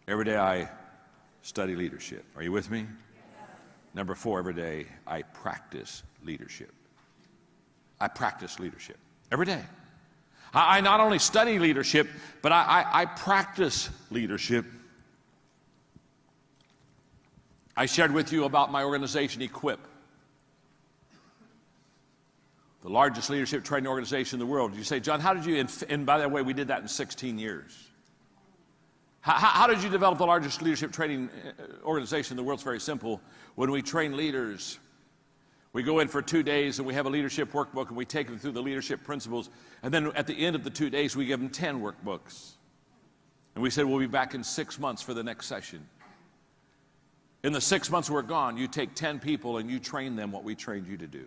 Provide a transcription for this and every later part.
Every day I study leadership. Are you with me? Number 4, every day I practice leadership. I practice leadership every day. I not only study leadership, but I practice leadership. I shared with you about my organization, Equip, the largest leadership training organization in the world. You say, John, how did you, and by the way, we did that in 16 years. How did you develop the largest leadership training organization in the world? It's very simple. When we train leaders, we go in for 2 days and we have a leadership workbook and we take them through the leadership principles. And then at the end of the 2 days, we give them 10 workbooks. And we said, we'll be back in 6 months for the next session. In the 6 months we're gone, you take 10 people and you train them what we trained you to do.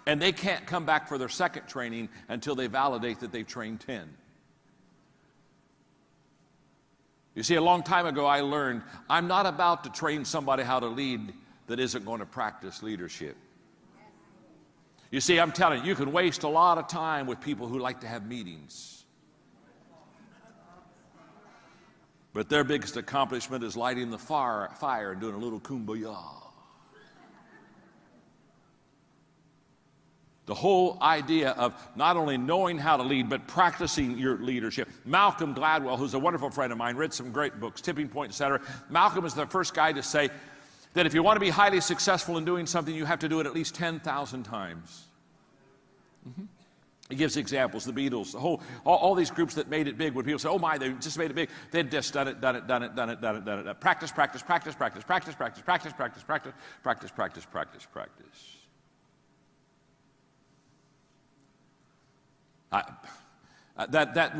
And they can't come back for their second training until they validate that they've trained 10. You see, a long time ago I learned I'm not about to train somebody how to lead that isn't going to practice leadership. You see, I'm telling you, you can waste a lot of time with people who like to have meetings. But their biggest accomplishment is lighting the fire and doing a little kumbaya. The whole idea of not only knowing how to lead, but practicing your leadership. Malcolm Gladwell, who's a wonderful friend of mine, read some great books, Tipping Point, etc. Malcolm is the first guy to say that if you want to be highly successful in doing something, you have to do it at least 10,000 times. He gives examples, the Beatles, all these groups that made it big. When people say, oh my, they just made it big, they'd just done it. Practice.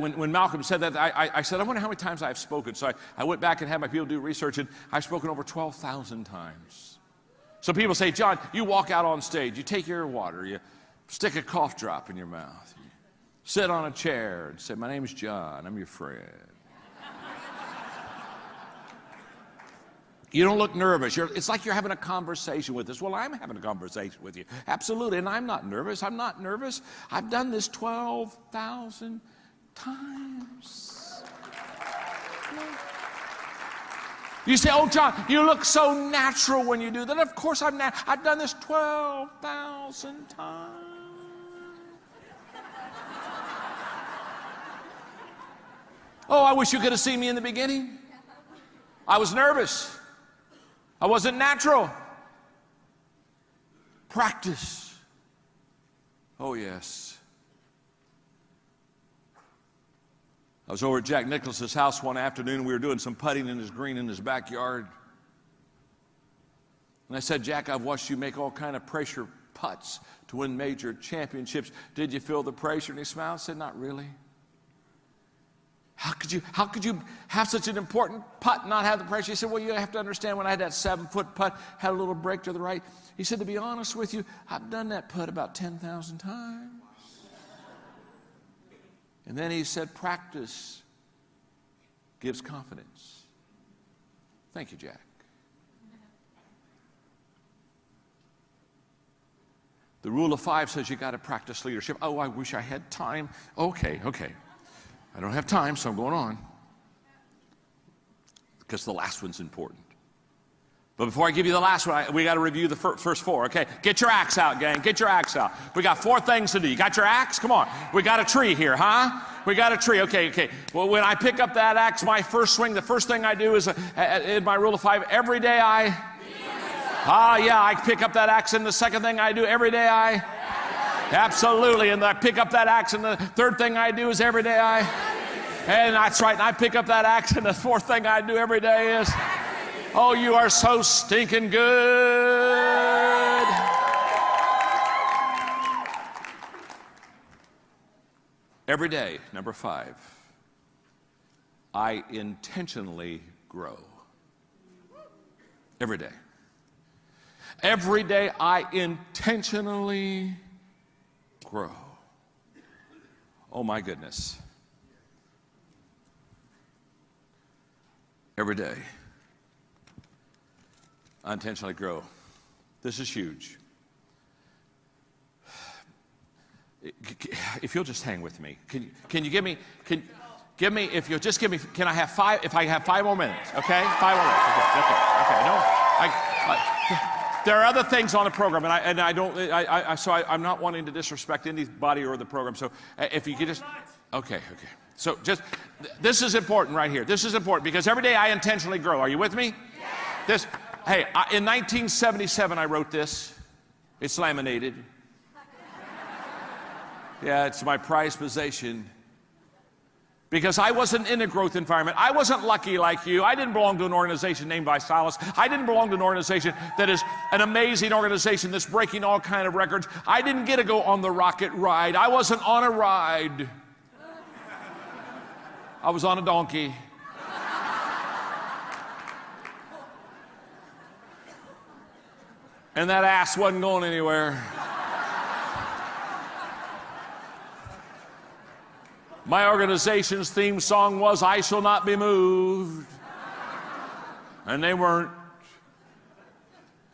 When Malcolm said that, I said, I wonder how many times I've spoken. So I went back and had my people do research, and I've spoken over 12,000 times. So people say, John, you walk out on stage, you take your water, you stick a cough drop in your mouth, you sit on a chair and say, my name is John, I'm your friend. You don't look nervous. It's like you're having a conversation with us. Well, I'm having a conversation with you. Absolutely, and I'm not nervous. I'm not nervous. I've done this 12,000 times. You say, oh, John, you look so natural when you do that. Of course I'm natural. I've done this 12,000 times. Oh, I wish you could have seen me in the beginning. I was nervous. I wasn't natural. Practice. Oh, yes. I was over at Jack Nicklaus's house one afternoon, and we were doing some putting in his green in his backyard. And I said, Jack, I've watched you make all kind of pressure putts to win major championships. Did you feel the pressure? And he smiled and said, not really. How could you have such an important putt and not have the pressure? He said, well, you have to understand, when I had that 7-foot putt, had a little break to the right. He said, to be honest with you, I've done that putt about 10,000 times. And then he said, practice gives confidence. Thank you, Jack. The rule of 5 says you got to practice leadership. Oh, I wish I had time. Okay. I don't have time, so I'm going on. Because the last one's important. But before I give you the last one, we got to review the first 4, okay? Get your axe out, gang. Get your axe out. We got 4 things to do. You got your axe? Come on. We got a tree here, huh? We got a tree. Okay. Well, when I pick up that axe, my first swing, the first thing I do is, in my rule of 5, every day I pick up that axe, and the second thing I do every day absolutely, and I pick up that axe, and the third thing I do is every day and that's right, and I pick up that axe, and the fourth thing I do every day is, oh, you are so stinking good. Every day, number 5, I intentionally grow. Every day. Every day I intentionally grow. Oh my goodness. Every day I intentionally grow. This is huge. If you'll just hang with me, can you give me Give me, if you'll just give me, can I have 5, if I have 5 more minutes, okay? 5 more minutes, okay. No, there are other things on the program, and I'm not wanting to disrespect anybody or the program, so if you could just, okay. So just, this is important right here. This is important because every day I intentionally grow. Are you with me? Yes. In 1977 I wrote this. It's laminated. Yeah, it's my prized possession. Because I wasn't in a growth environment. I wasn't lucky like you. I didn't belong to an organization named by Silas. I didn't belong to an organization that is an amazing organization that's breaking all kind of records. I didn't get to go on the rocket ride. I wasn't on a ride. I was on a donkey. And that ass wasn't going anywhere. My organization's theme song was, "I shall not be moved." And they weren't.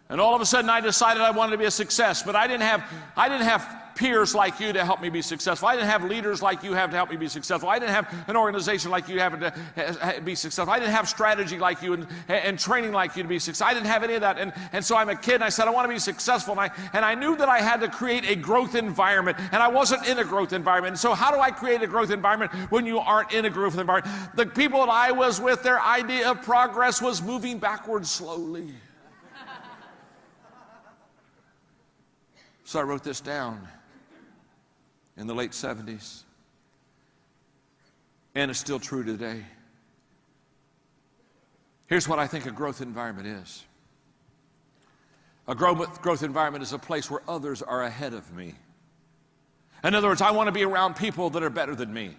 And all of a sudden I decided I wanted to be a success, but I didn't have peers like you to help me be successful. I didn't have leaders like you have to help me be successful. I didn't have an organization like you have to be successful. I didn't have strategy like you and training like you to be successful. I didn't have any of that. And so I'm a kid and I said, I want to be successful. And I knew that I had to create a growth environment, and I wasn't in a growth environment. And so how do I create a growth environment when you aren't in a growth environment? The people that I was with, their idea of progress was moving backwards slowly. So I wrote this down in the late 70s. And it's still true today. Here's what I think a growth environment is. A growth environment is a place where others are ahead of me. In other words, I want to be around people that are better than me.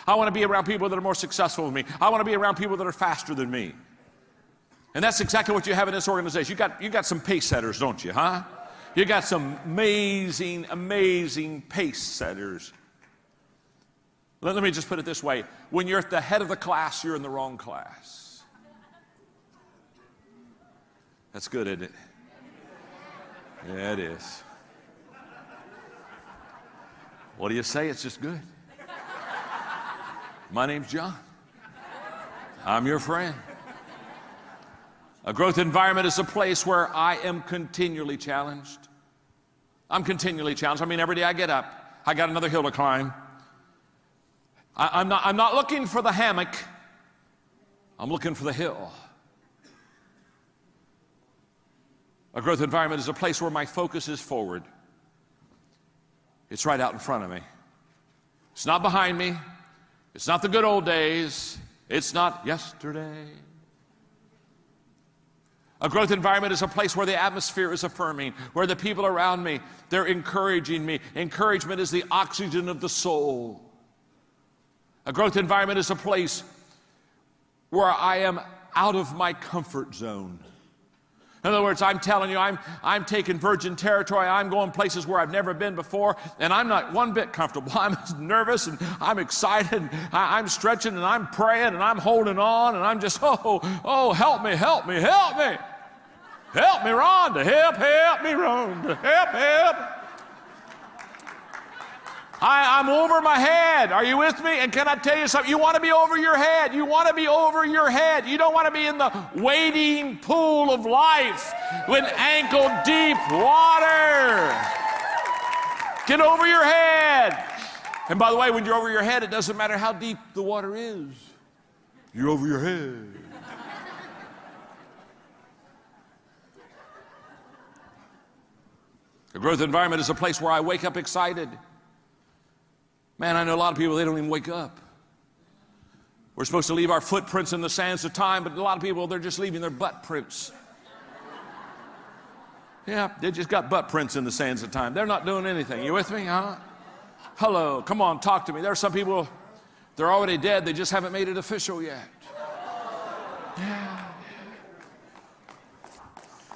I want to be around people that are more successful than me. I want to be around people that are faster than me. And that's exactly what you have in this organization. You got some pace setters, don't you, huh? You got some amazing, amazing pace setters. Let me just put it this way. When you're at the head of the class, you're in the wrong class. That's good, isn't it? Yeah, it is. What do you say? It's just good. My name's John. I'm your friend. A growth environment is a place where I am continually challenged. I'm continually challenged. I mean, every day I get up, I got another hill to climb. I'm not looking for the hammock. I'm looking for the hill. A growth environment is a place where my focus is forward. It's right out in front of me. It's not behind me. It's not the good old days. It's not yesterday. A growth environment is a place where the atmosphere is affirming, where the people around me, they're encouraging me. Encouragement is the oxygen of the soul. A growth environment is a place where I am out of my comfort zone. In other words, I'm telling you, I'm taking virgin territory. I'm going places where I've never been before, and I'm not one bit comfortable. I'm nervous, and I'm excited, and I'm stretching, and I'm praying, and I'm holding on, and I'm just, help me, help me, help me. Help me, Rhonda. Help me, Rhonda. Help. I'm over my head. Are you with me? And can I tell you something? You want to be over your head. You want to be over your head. You don't want to be in the wading pool of life with ankle deep water. Get over your head. And by the way, when you're over your head, it doesn't matter how deep the water is. You're over your head. A growth environment is a place where I wake up excited. Man, I know a lot of people, they don't even wake up. We're supposed to leave our footprints in the sands of time, but a lot of people, they're just leaving their butt prints. Yeah, they just got butt prints in the sands of time. They're not doing anything. You with me, huh? Hello, come on, talk to me. There are some people, they're already dead. They just haven't made it official yet. Yeah.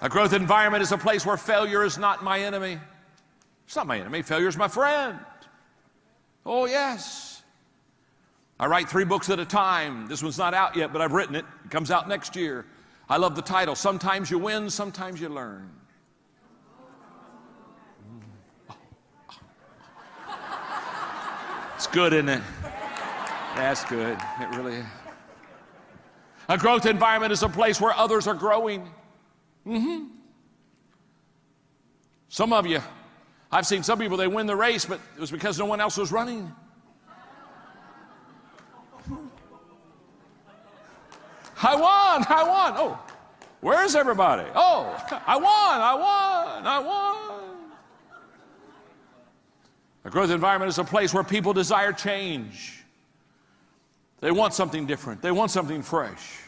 A growth environment is a place where failure is not my enemy. It's not my enemy. Failure is my friend. Oh, yes. I write 3 books at a time. This one's not out yet, but I've written it. It comes out next year. I love the title. Sometimes you win, sometimes you learn. It's good, isn't it? That's good. It really is. A growth environment is a place where others are growing. Some of you, I've seen some people, they win the race, but it was because no one else was running. I won. Oh, where's everybody? Oh, I won. A growth environment is a place where people desire change. They want something different. They want something fresh.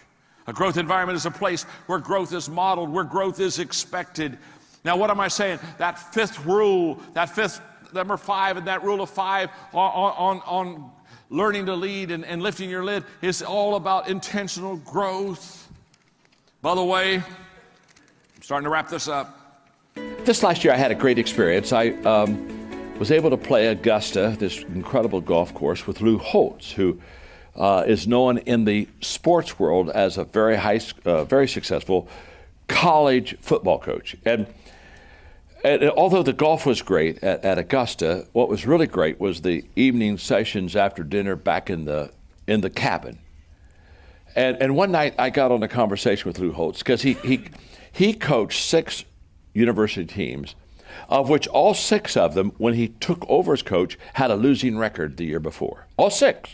A growth environment is a place where growth is modeled, where growth is expected. Now, what am I saying? That fifth rule, number 5, and that rule of 5 on learning to lead and lifting your lid is all about intentional growth. By the way, I'm starting to wrap this up. This last year I had a great experience. I was able to play Augusta, this incredible golf course, with Lou Holtz, who is known in the sports world as a very successful college football coach. And although the golf was great at Augusta, what was really great was the evening sessions after dinner back in the cabin. And one night I got on a conversation with Lou Holtz because he coached 6 university teams, of which all 6 of them, when he took over as coach, had a losing record the year before. All 6.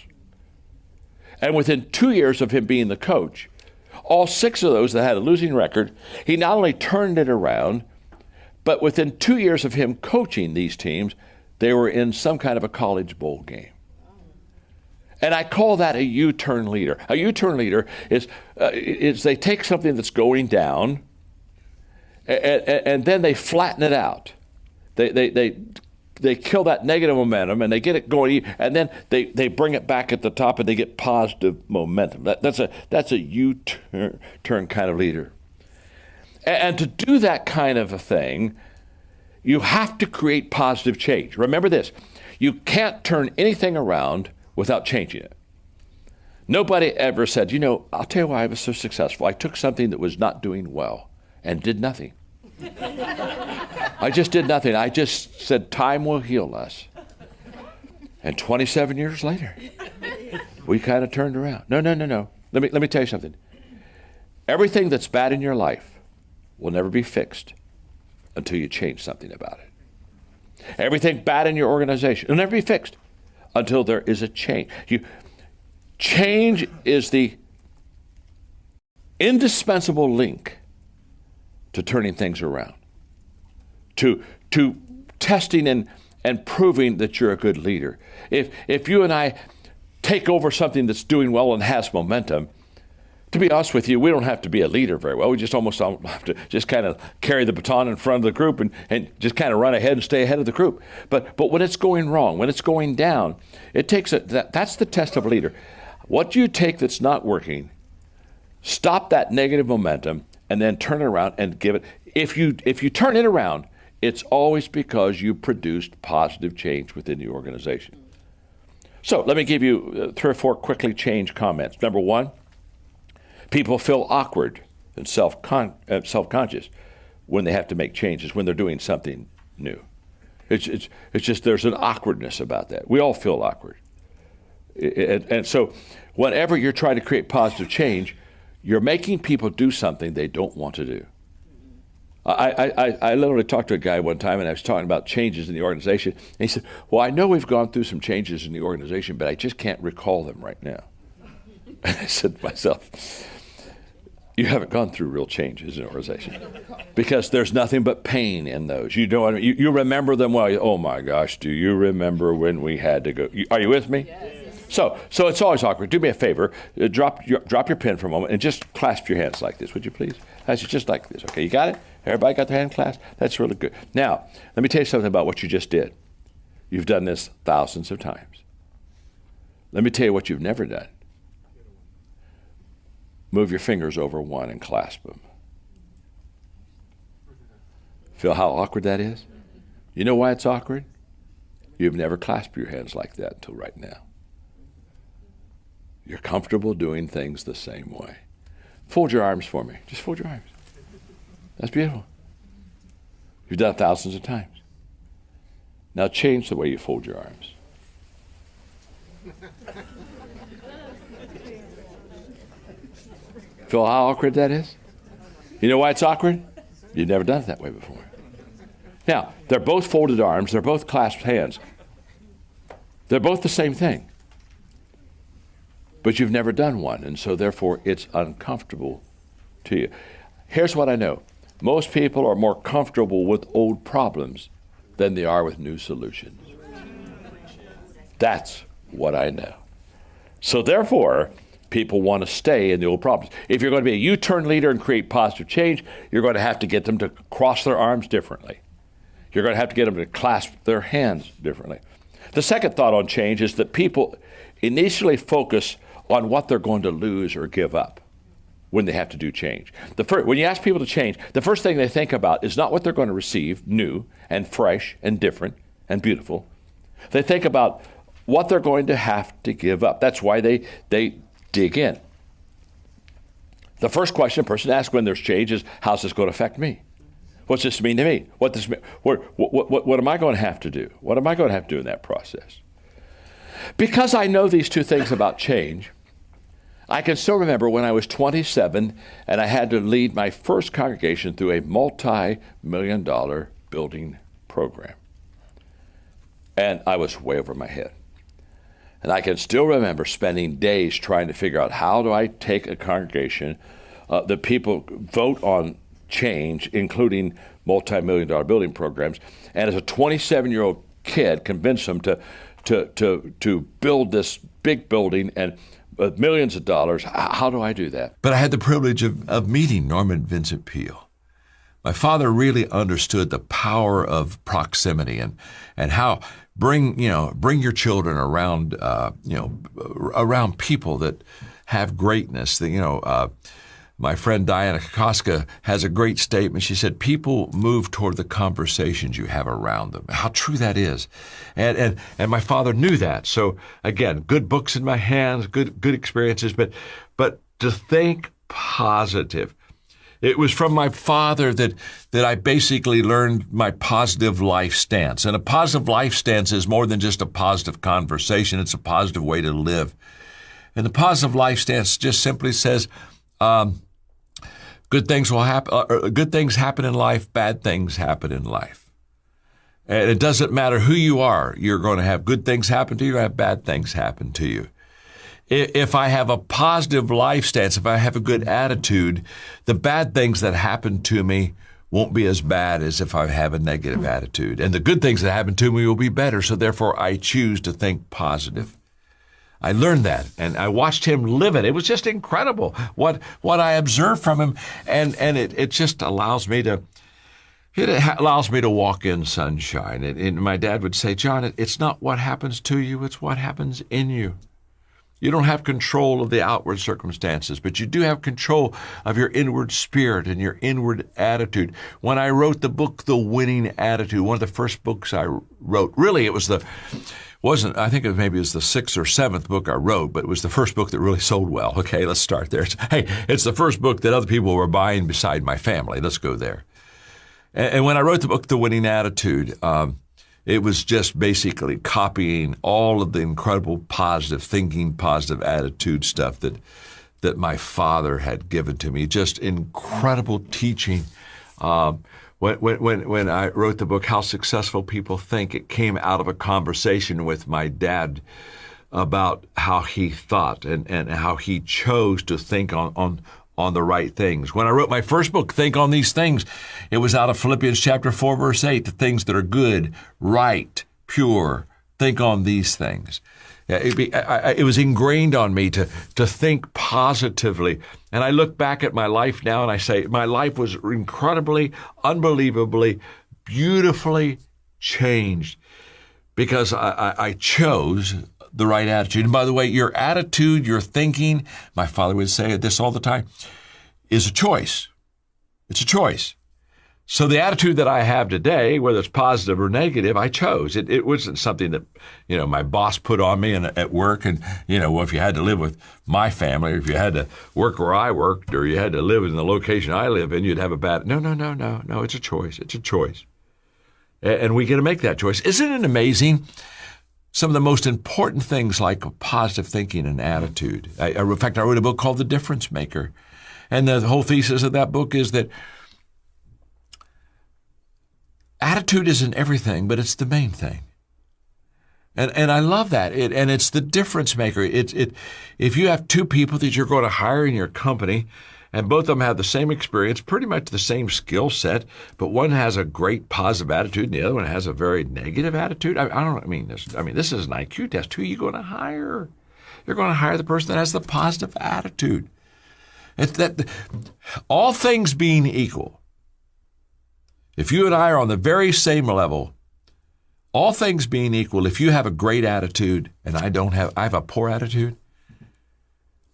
And within 2 years of him being the coach, all 6 of those that had a losing record, he not only turned it around, but within 2 years of him coaching these teams, they were in some kind of a college bowl game. And I call that a U-turn leader. A U-turn leader is they take something that's going down and then they flatten it out. They kill that negative momentum and they get it going, and then they bring it back at the top and they get positive momentum. That's a U-turn kind of leader. And to do that kind of a thing, you have to create positive change. Remember this, you can't turn anything around without changing it. Nobody ever said, I'll tell you why I was so successful. I took something that was not doing well and did nothing. I just did nothing. I just said, time will heal us. And 27 years later, we kind of turned around. No. Let me tell you something. Everything that's bad in your life will never be fixed until you change something about it. Everything bad in your organization will never be fixed until there is a change. Change is the indispensable link to turning things around, to testing and proving that you're a good leader. If you and I take over something that's doing well and has momentum, to be honest with you, we don't have to be a leader very well. We just almost have to just kind of carry the baton in front of the group and just kind of run ahead and stay ahead of the group. But when it's going wrong, when it's going down, it takes that's the test of a leader. What do you take that's not working, stop that negative momentum, and then turn it around and give it. If you turn it around, it's always because you produced positive change within the organization. So let me give you 3 or 4 quickly change comments. Number 1, people feel awkward and self-conscious when they have to make changes, when they're doing something new. It's just there's an awkwardness about that. We all feel awkward. And so whenever you're trying to create positive change, you're making people do something they don't want to do. I literally talked to a guy one time, and I was talking about changes in the organization. And he said, well, I know we've gone through some changes in the organization, but I just can't recall them right now. And I said to myself, you haven't gone through real changes in an organization because there's nothing but pain in those. You know what I mean? You remember them well. Oh my gosh, do you remember when we had to go? Are you with me? Yes. So it's always awkward. Do me a favor, drop your pen for a moment and just clasp your hands like this, would you please? That's just like this. Okay, you got it? Everybody got their hand clasped? That's really good. Now, let me tell you something about what you just did. You've done this thousands of times. Let me tell you what you've never done. Move your fingers over one and clasp them. Feel how awkward that is? You know why it's awkward? You've never clasped your hands like that until right now. You're comfortable doing things the same way. Fold your arms for me. Just fold your arms. That's beautiful. You've done it thousands of times. Now change the way you fold your arms. Feel how awkward that is? You know why it's awkward? You've never done it that way before. Now, they're both folded arms. They're both clasped hands. They're both the same thing. But you've never done one, and so therefore it's uncomfortable to you. Here's what I know. Most people are more comfortable with old problems than they are with new solutions. That's what I know. So therefore, people want to stay in the old problems. If you're going to be a U-turn leader and create positive change, you're going to have to get them to cross their arms differently. You're going to have to get them to clasp their hands differently. The second thought on change is that people initially focus on what they're going to lose or give up when they have to do change. When you ask people to change, the first thing they think about is not what they're going to receive, new and fresh and different and beautiful. They think about what they're going to have to give up. That's why they dig in. The first question a person asks when there's change is, how's this going to affect me? What's this mean to me? What am I going to have to do? What am I going to have to do in that process? Because I know these two things about change, I can still remember when I was 27 and I had to lead my first congregation through a multi-million-dollar building program. And I was way over my head. And I can still remember spending days trying to figure out, how do I take a congregation that people vote on change, including multi-million-dollar building programs, and as a 27-year-old kid, convince them to build this big building and millions of dollars. How do I do that? But I had the privilege of meeting Norman Vincent Peale. My father really understood the power of proximity and how bring your children around around people that have greatness. My friend Diana Kokoska has a great statement. She said, people move toward the conversations you have around them. How true that is. And my father knew that. So again, good books in my hands, good experiences, but to think positive. It was from my father that I basically learned my positive life stance. And a positive life stance is more than just a positive conversation. It's a positive way to live. And the positive life stance just simply says, good things will happen. Good things happen in life. Bad things happen in life. And it doesn't matter who you are. You're going to have good things happen to you. You're going to have bad things happen to you. If I have a positive life stance, if I have a good attitude, the bad things that happen to me won't be as bad as if I have a negative attitude. And the good things that happen to me will be better. So therefore, I choose to think positive. I learned that, and I watched him live it. It was just incredible what I observed from him, and it just allows me to walk in sunshine. And my dad would say, John, it's not what happens to you, it's what happens in you. You don't have control of the outward circumstances, but you do have control of your inward spirit and your inward attitude. When I wrote the book, The Winning Attitude, one of the first books I wrote, really it was I think maybe it was the sixth or seventh book I wrote, but it was the first book that really sold well. Okay, let's start there. It's the first book that other people were buying beside my family. Let's go there. And when I wrote the book, The Winning Attitude, it was just basically copying all of the incredible positive thinking, positive attitude stuff that my father had given to me. Just incredible teaching. When I wrote the book, How Successful People Think, it came out of a conversation with my dad about how he thought and how he chose to think on the right things. When I wrote my first book, Think on These Things, it was out of Philippians chapter 4, verse 8, the things that are good, right, pure, think on these things. It was ingrained on me to think positively. And I look back at my life now and I say, my life was incredibly, unbelievably, beautifully changed because I chose the right attitude. And by the way, your attitude, your thinking, my father would say this all the time, is a choice. It's a choice. So the attitude that I have today, whether it's positive or negative, I chose. It wasn't something that, my boss put on me at work. And, if you had to live with my family, or if you had to work where I worked, or you had to live in the location I live in, you'd have a bad, no, it's a choice. It's a choice. And we get to make that choice. Isn't it amazing? Some of the most important things like positive thinking and attitude. In fact, I wrote a book called The Difference Maker. And the whole thesis of that book is that attitude isn't everything, but it's the main thing. And I love that. And it's the difference maker. If you have two people that you're going to hire in your company, and both of them have the same experience, pretty much the same skill set, but one has a great positive attitude and the other one has a very negative attitude. This is an IQ test. Who are you going to hire? You're going to hire the person that has the positive attitude. All things being equal, if you and I are on the very same level, all things being equal, if you have a great attitude and I have a poor attitude,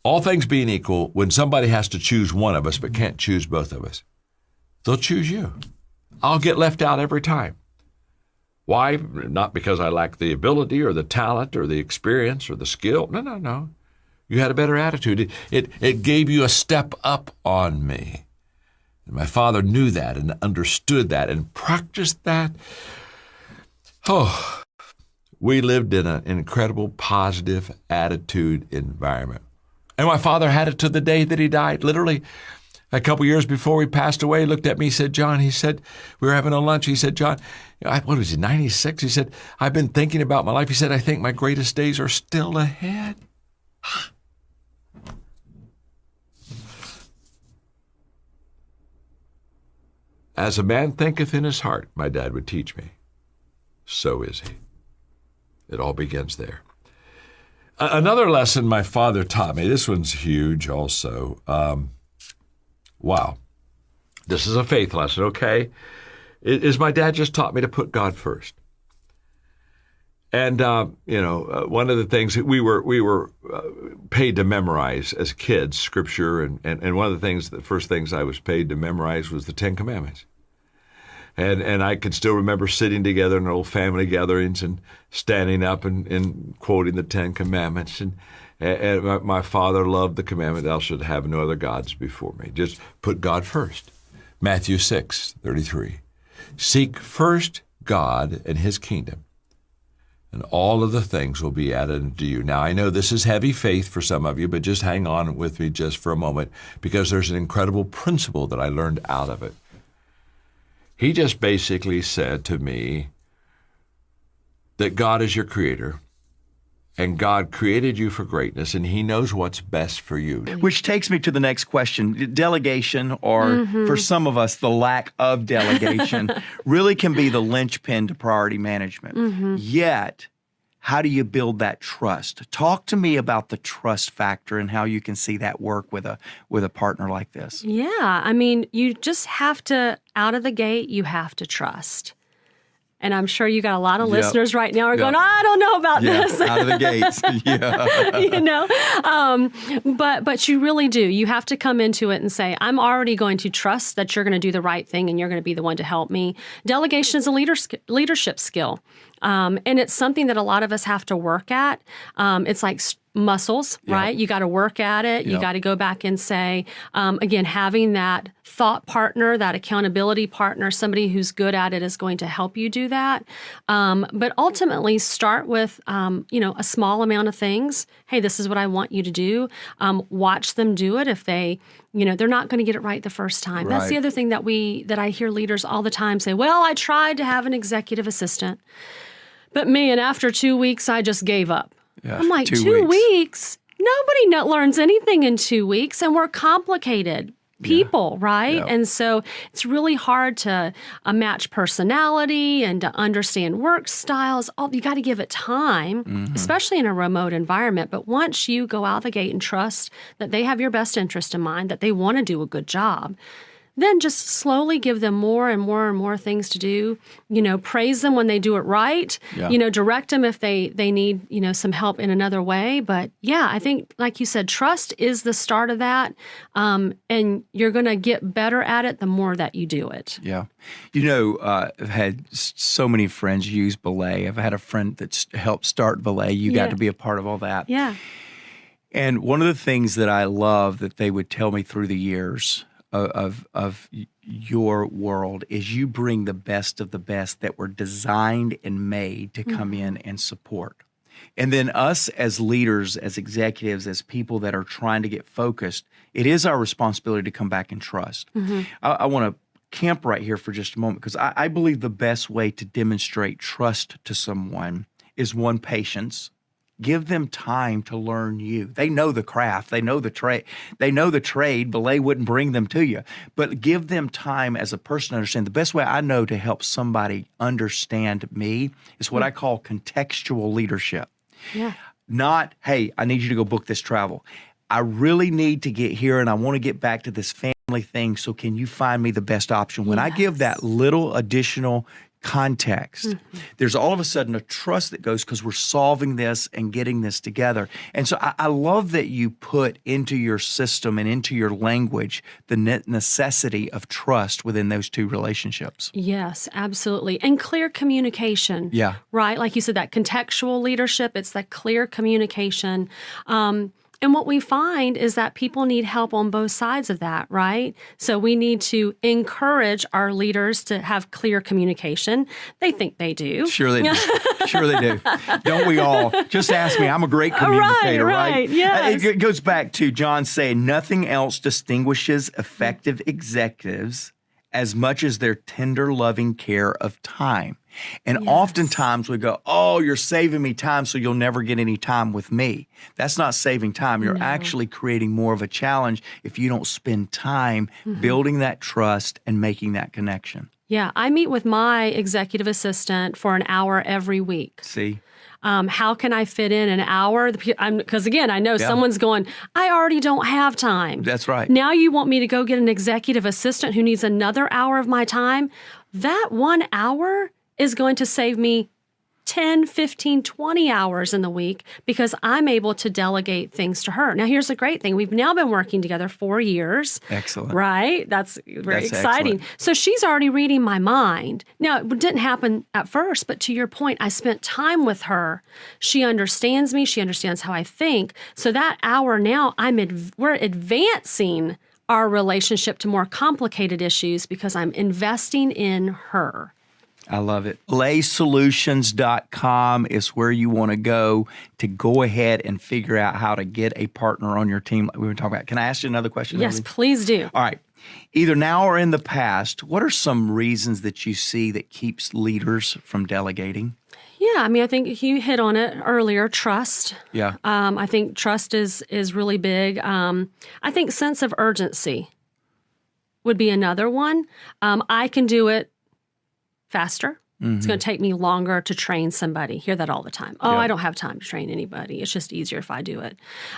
all things being equal, when somebody has to choose one of us but can't choose both of us, they'll choose you. I'll get left out every time. Why? Not because I lack the ability or the talent or the experience or the skill. No. You had a better attitude. It gave you a step up on me. And my father knew that and understood that and practiced that. Oh, we lived in an incredible positive attitude environment. And my father had it to the day that he died. Literally, a couple years before he passed away, he looked at me, he said, John, we were having a lunch. He said, John, what was he, 96? He said, I've been thinking about my life. He said, I think my greatest days are still ahead. As a man thinketh in his heart, my dad would teach me, so is he. It all begins there. Another lesson my father taught me, this one's huge also. Wow. This is a faith lesson, okay? Is my dad just taught me to put God first. And, one of the things that we were paid to memorize as kids, Scripture, and one of the first things I was paid to memorize was the Ten Commandments. And I can still remember sitting together in old family gatherings and standing up and quoting the Ten Commandments. And my father loved the commandment, thou shalt have no other gods before me. Just put God first. Matthew 6:33. Seek first God and his kingdom, and all of the things will be added unto you. Now, I know this is heavy faith for some of you, but just hang on with me just for a moment, because there's an incredible principle that I learned out of it. He just basically said to me that God is your creator, and God created you for greatness, and he knows what's best for you. Which takes me to the next question. Delegation, or for some of us, the lack of delegation, really can be the linchpin to priority management. Yet, how do you build that trust? Talk to me about the trust factor and how you can see that work with a partner like this. Yeah, you just have to, out of the gate, you have to trust. And I'm sure you got a lot of listeners right now are going, I don't know about this. Out of the gates. But you really do. You have to come into it and say, I'm already going to trust that you're going to do the right thing and you're going to be the one to help me. Delegation is a leadership skill. And it's something that a lot of us have to work at. It's like muscles, right? You got to work at it. You got to go back and say, again, having that thought partner, that accountability partner, somebody who's good at it is going to help you do that. But ultimately start with, a small amount of things. Hey, this is what I want you to do. Watch them do it. If they, they're not going to get it right the first time. That's the other thing that I hear leaders all the time say, well, I tried to have an executive assistant, but man, after 2 weeks, I just gave up. Yeah, I'm like, 2 weeks? Nobody learns anything in 2 weeks, and we're complicated people, right? Yeah. And so it's really hard to match personality and to understand work styles. You got to give it time, especially in a remote environment. But once you go out the gate and trust that they have your best interest in mind, that they want to do a good job, then just slowly give them more and more and more things to do. Praise them when they do it right. Yeah. Direct them if they need, some help in another way. But yeah, I think, like you said, trust is the start of that. And you're going to get better at it the more that you do it. Yeah. I've had so many friends use Belay. I've had a friend that's helped start Belay. You got to be a part of all that. Yeah. And one of the things that I love that they would tell me through the years of your world is you bring the best of the best that were designed and made to come in and support. And then us as leaders, as executives, as people that are trying to get focused, it is our responsibility to come back and trust. I want to camp right here for just a moment because I believe the best way to demonstrate trust to someone is one, patience. Give them time to learn you. They know the craft. They know the trade. They know the trade. Belay wouldn't bring them to you. But give them time as a person to understand. The best way I know to help somebody understand me is what I call contextual leadership. Yeah. Not, hey, I need you to go book this travel. I really need to get here and I want to get back to this family thing. So can you find me the best option? When I give that little additional context, there's all of a sudden a trust that goes because we're solving this and getting this together. And so I love that you put into your system and into your language the necessity of trust within those two relationships. Yes, absolutely. And clear communication. Yeah. Right? Like you said, that contextual leadership, it's that clear communication. And what we find is that people need help on both sides of that, right? So we need to encourage our leaders to have clear communication. They think they do. Sure they do. Sure they do. Don't we all? Just ask me. I'm a great communicator, right? Yes. It goes back to John saying, nothing else distinguishes effective executives as much as their tender, loving care of time. And oftentimes we go, oh, you're saving me time, so you'll never get any time with me. That's not saving time. You're actually creating more of a challenge if you don't spend time building that trust and making that connection. Yeah, I meet with my executive assistant for an hour every week. See? How can I fit in an hour? Because again, I know someone's going, I already don't have time. That's right. Now you want me to go get an executive assistant who needs another hour of my time? That 1 hour is going to save me 10, 15, 20 hours in the week because I'm able to delegate things to her. Now, here's the great thing. We've now been working together 4 years. Excellent. Right? That's very exciting. Excellent. So she's already reading my mind. Now, it didn't happen at first, but to your point, I spent time with her. She understands me. She understands how I think. So that hour now, we're advancing our relationship to more complicated issues because I'm investing in her. I love it. Laysolutions.com is where you want to go ahead and figure out how to get a partner on your team like we've been talking about. Can I ask you another question? Yes, please do. All right. Either now or in the past, what are some reasons that you see that keeps leaders from delegating? Yeah, I mean, I think you hit on it earlier, trust. Yeah. I think trust is really big. I think sense of urgency would be another one. I can do it faster. It's going to take me longer to train somebody. Hear that all the time. Oh, I don't have time to train anybody. It's just easier if I do it.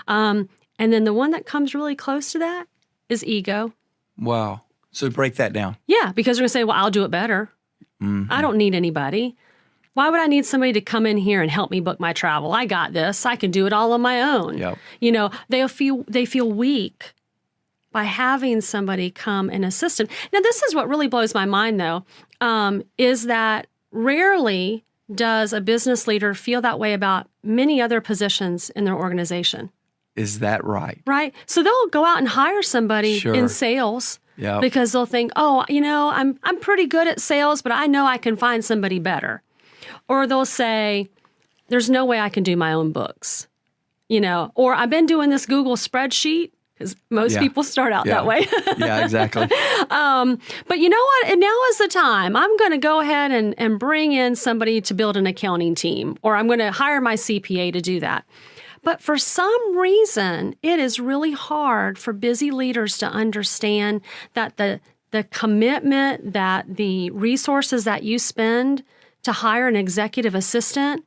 And then the one that comes really close to that is ego. Wow. So break that down. Yeah, because we're going to say, well, I'll do it better. I don't need anybody. Why would I need somebody to come in here and help me book my travel? I got this. I can do it all on my own. Yep. You know, they feel weak by having somebody come and assist them. Now, this is what really blows my mind, though, is that rarely does a business leader feel that way about many other positions in their organization. Is that right? Right? So they'll go out and hire somebody in sales because they'll think, oh, you know, I'm pretty good at sales, but I know I can find somebody better. Or they'll say, there's no way I can do my own books, you know, or I've been doing this Google spreadsheet. Because most people start out that way. Yeah, exactly. But you know what? And now is the time. I'm going to go ahead and bring in somebody to build an accounting team, or I'm going to hire my CPA to do that. But for some reason, it is really hard for busy leaders to understand that the commitment, that the resources that you spend to hire an executive assistant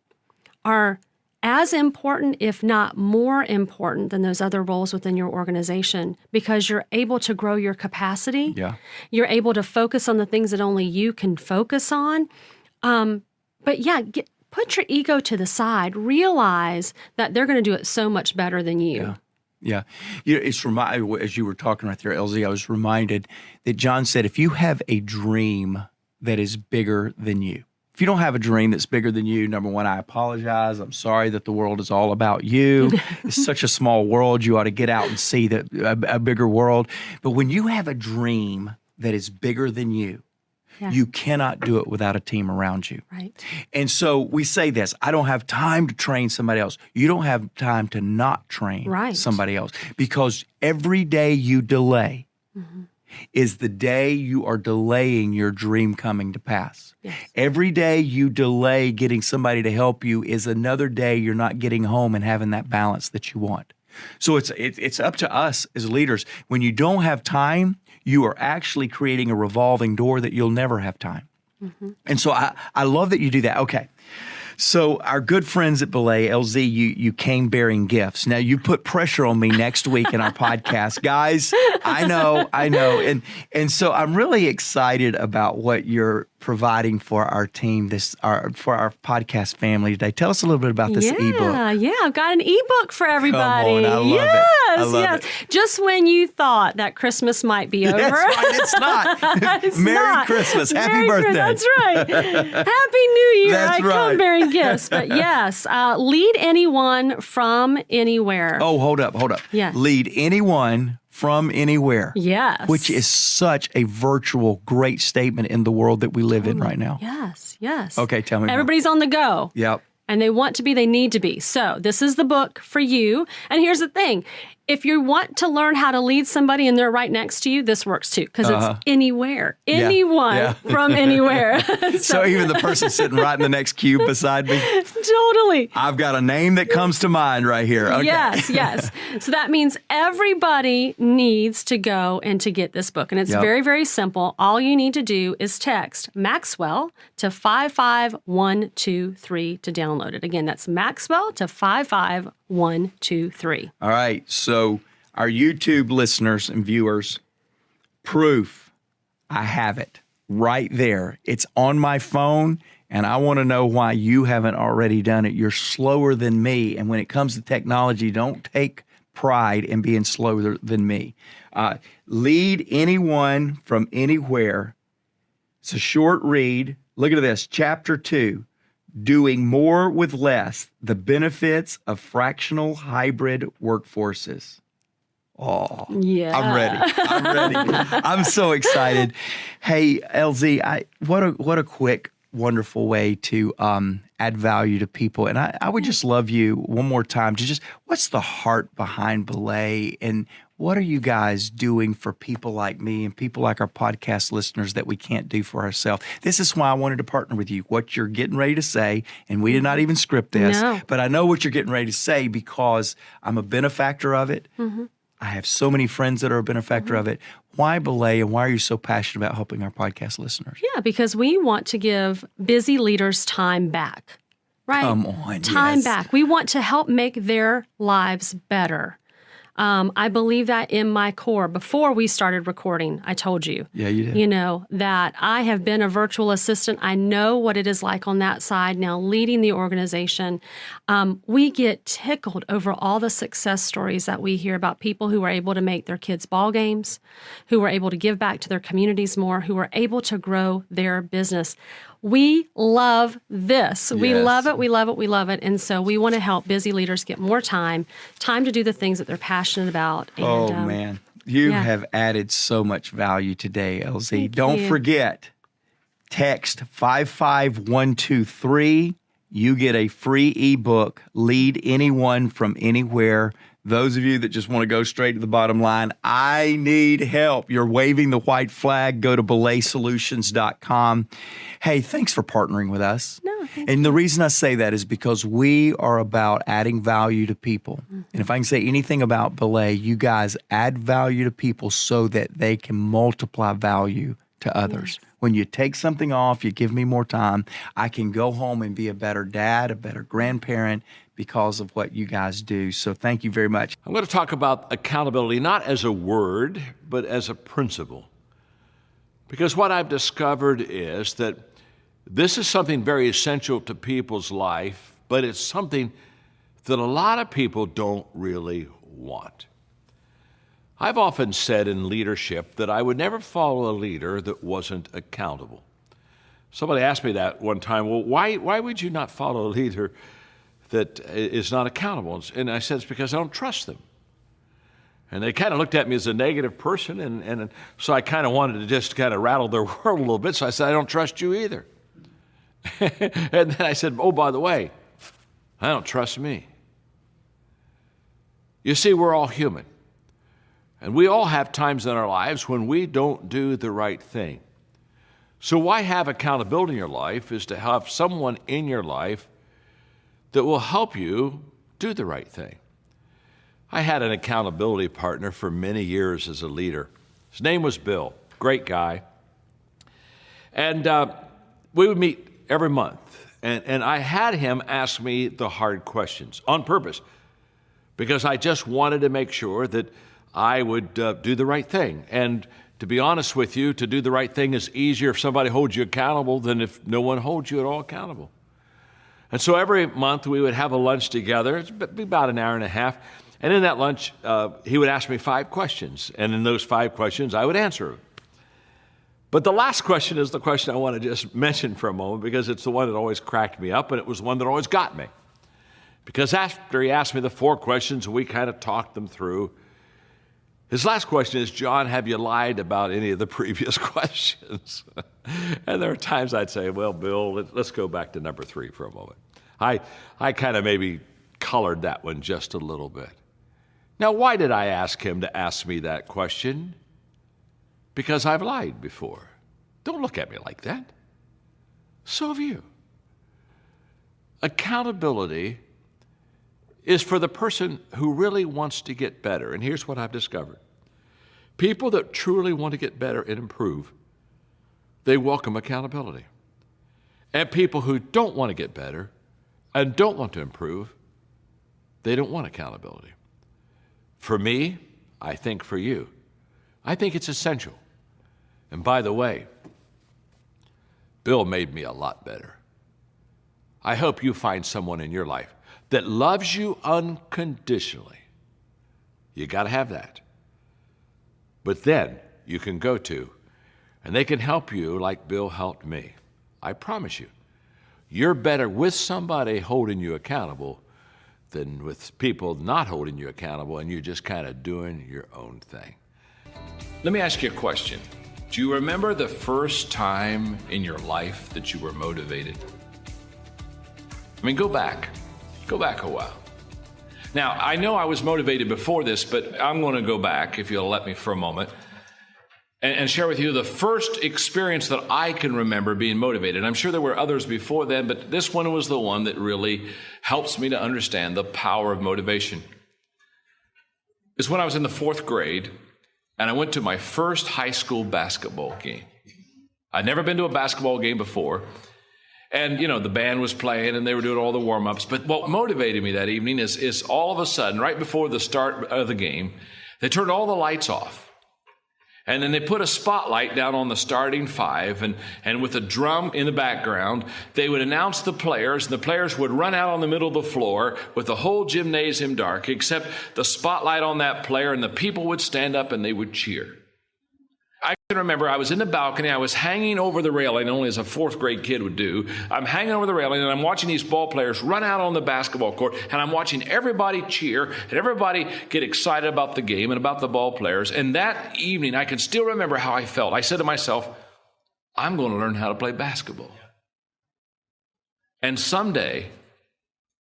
are as important, if not more important, than those other roles within your organization, because you're able to grow your capacity. Yeah. You're able to focus on the things that only you can focus on. But yeah, put your ego to the side. Realize that they're going to do it so much better than you. Yeah. You know, as you were talking right there, LZ, I was reminded that John said, if you have a dream that is bigger than you, if you don't have a dream that's bigger than you, number one, I apologize. I'm sorry that the world is all about you. It's such a small world. You ought to get out and see a bigger world. But when you have a dream that is bigger than you, Yeah. You cannot do it without a team around you. Right. And so we say this, I don't have time to train somebody else. You don't have time to not train Right. somebody else, because every day you delay is the day you are delaying your dream coming to pass. Yes. Every day you delay getting somebody to help you is another day you're not getting home and having that balance that you want. So it's up to us as leaders. When you don't have time, you are actually creating a revolving door that you'll never have time. And so I love that you do that. Okay. So our good friends at Belay, LZ, you came bearing gifts. Now you put pressure on me next week in our podcast. Guys, I know. And so I'm really excited about what you're providing for our team, for our podcast family today. Tell us a little bit about this ebook. Yeah, I've got an ebook for everybody. Come on, I love yes, it. I love yes. it. Just when you thought that Christmas might be over. That's right, it's not. It's Merry not. Christmas. Happy Merry birthday. That's right. Happy New Year. That's I come right. bearing gifts. But yes, lead anyone from anywhere. Oh, hold up. Yeah. Lead anyone from anywhere. Yes. Which is such a virtual, great statement in the world that we live in right now. Yes. Okay, tell me more. Everybody's on the go. Yep. And they want to be, they need to be. So this is the book for you. And here's the thing. If you want to learn how to lead somebody and they're right next to you, this works too, because it's anywhere, anyone from anywhere. So even the person sitting right in the next cube beside me, Totally. I've got a name that comes to mind right here. Okay. Yes. So that means everybody needs to go and to get this book. And it's very, very simple. All you need to do is text Maxwell to 55123 to download it. Again, that's Maxwell to 55123. All right. So our YouTube listeners and viewers, proof, I have it right there. It's on my phone, and I want to know why you haven't already done it. You're slower than me, and when it comes to technology, don't take pride in being slower than me. Lead anyone from anywhere. It's a short read. Look at this, Chapter 2. Doing more with less, the benefits of fractional hybrid workforces. Oh, yeah. I'm ready. I'm so excited. Hey, LZ, what a quick, wonderful way to add value to people. And I would just love you one more time to just, what's the heart behind Belay, and what are you guys doing for people like me and people like our podcast listeners that we can't do for ourselves? This is why I wanted to partner with you. What you're getting ready to say, and we did not even script this, but I know what you're getting ready to say because I'm a benefactor of it. I have so many friends that are a benefactor of it. Why Belay, and why are you so passionate about helping our podcast listeners? Yeah, because we want to give busy leaders time back, right? Come on, time yes. back. We want to help make their lives better. I believe that in my core. Before we started recording, I told you. Yeah, you did. You know, that I have been a virtual assistant. I know what it is like on that side now, leading the organization. We get tickled over all the success stories that we hear about people who are able to make their kids' ball games, who are able to give back to their communities more, who are able to grow their business. We love this. We love it. We love it. We love it. And so we want to help busy leaders get more time to do the things that they're passionate about. And, man. You have added so much value today, LZ. Thank Don't you. forget, text 55123. You get a free ebook, Lead Anyone from Anywhere. Those of you that just want to go straight to the bottom line, I need help. You're waving the white flag. Go to belaysolutions.com. Hey, thanks for partnering with us. No, thank And the reason I say that is because we are about adding value to people. And if I can say anything about Belay, you guys add value to people so that they can multiply value to others. When you take something off, you give me more time, I can go home and be a better dad, a better grandparent because of what you guys do. So thank you very much. I'm going to talk about accountability not as a word, but as a principle. Because what I've discovered is that this is something very essential to people's life, but it's something that a lot of people don't really want. I've often said in leadership that I would never follow a leader that wasn't accountable. Somebody asked me that one time, well, why would you not follow a leader that is not accountable? And I said, it's because I don't trust them. And they kind of looked at me as a negative person, and so I kind of wanted to just kind of rattle their world a little bit. So I said, I don't trust you either. And then I said, oh, by the way, I don't trust me. You see, we're all human. And we all have times in our lives when we don't do the right thing. So why have accountability in your life is to have someone in your life that will help you do the right thing. I had an accountability partner for many years as a leader. His name was Bill, great guy. And we would meet every month. And I had him ask me the hard questions on purpose because I just wanted to make sure that I would do the right thing. And to be honest with you, to do the right thing is easier if somebody holds you accountable than if no one holds you at all accountable. And so every month we would have a lunch together. It'd be about an hour and a half. And in that lunch, he would ask me 5 questions. And in those 5 questions, I would answer them. But the last question is the question I want to just mention for a moment because it's the one that always cracked me up, and it was one that always got me. Because after he asked me the 4 questions, we kind of talked them through. His last question is, John, have you lied about any of the previous questions? And there are times I'd say, well, Bill, let's go back to number 3 for a moment. I kind of maybe colored that one just a little bit. Now, why did I ask him to ask me that question? Because I've lied before. Don't look at me like that. So have you. Accountability is for the person who really wants to get better. And here's what I've discovered. People that truly want to get better and improve, they welcome accountability. And people who don't want to get better and don't want to improve, they don't want accountability. For me, I think for you, I think it's essential. And by the way, Bill made me a lot better. I hope you find someone in your life that loves you unconditionally. You got to have that. But then you can go to, and they can help you like Bill helped me. I promise you, you're better with somebody holding you accountable than with people not holding you accountable and you just kind of doing your own thing. Let me ask you a question. Do you remember the first time in your life that you were motivated? I mean, go back a while. Now, I know I was motivated before this, but I'm going to go back, if you'll let me for a moment, and share with you the first experience that I can remember being motivated. I'm sure there were others before then, but this one was the one that really helps me to understand the power of motivation. It's when I was in the 4th grade, and I went to my first high school basketball game. I'd never been to a basketball game before. And, the band was playing and they were doing all the warm-ups. But what motivated me that evening is all of a sudden, right before the start of the game, they turned all the lights off. And then they put a spotlight down on the starting 5, and with a drum in the background, they would announce the players, and the players would run out on the middle of the floor with the whole gymnasium dark, except the spotlight on that player, and the people would stand up and they would cheer. I can remember I was in the balcony, I was hanging over the railing, only as a 4th grade kid would do. I'm hanging over the railing and I'm watching these ball players run out on the basketball court, and I'm watching everybody cheer and everybody get excited about the game and about the ball players. And that evening, I can still remember how I felt. I said to myself, I'm going to learn how to play basketball. And someday,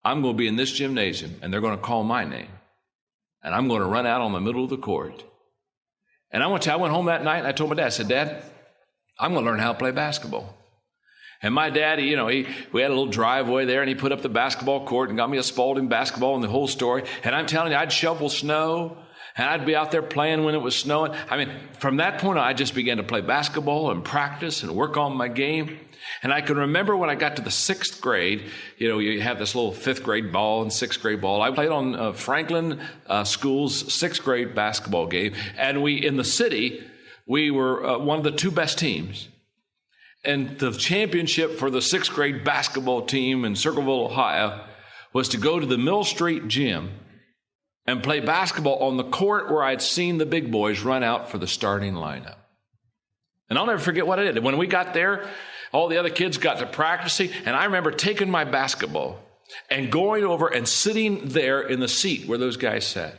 I'm going to be in this gymnasium and they're going to call my name. And I'm going to run out on the middle of the court. And I went home that night and I told my dad, I said, Dad, I'm going to learn how to play basketball. And my dad, we had a little driveway there, and he put up the basketball court and got me a Spalding basketball and the whole story. And I'm telling you, I'd shovel snow and I'd be out there playing when it was snowing. I mean, from that point on, I just began to play basketball and practice and work on my game. And I can remember when I got to the 6th grade, you have this little 5th grade ball and 6th grade ball. I played on Franklin School's 6th grade basketball game. And in the city, we were one of the 2 best teams. And the championship for the 6th grade basketball team in Circleville, Ohio, was to go to the Mill Street gym and play basketball on the court where I'd seen the big boys run out for the starting lineup. And I'll never forget what I did. When we got there, all the other kids got to practicing, and I remember taking my basketball and going over and sitting there in the seat where those guys sat.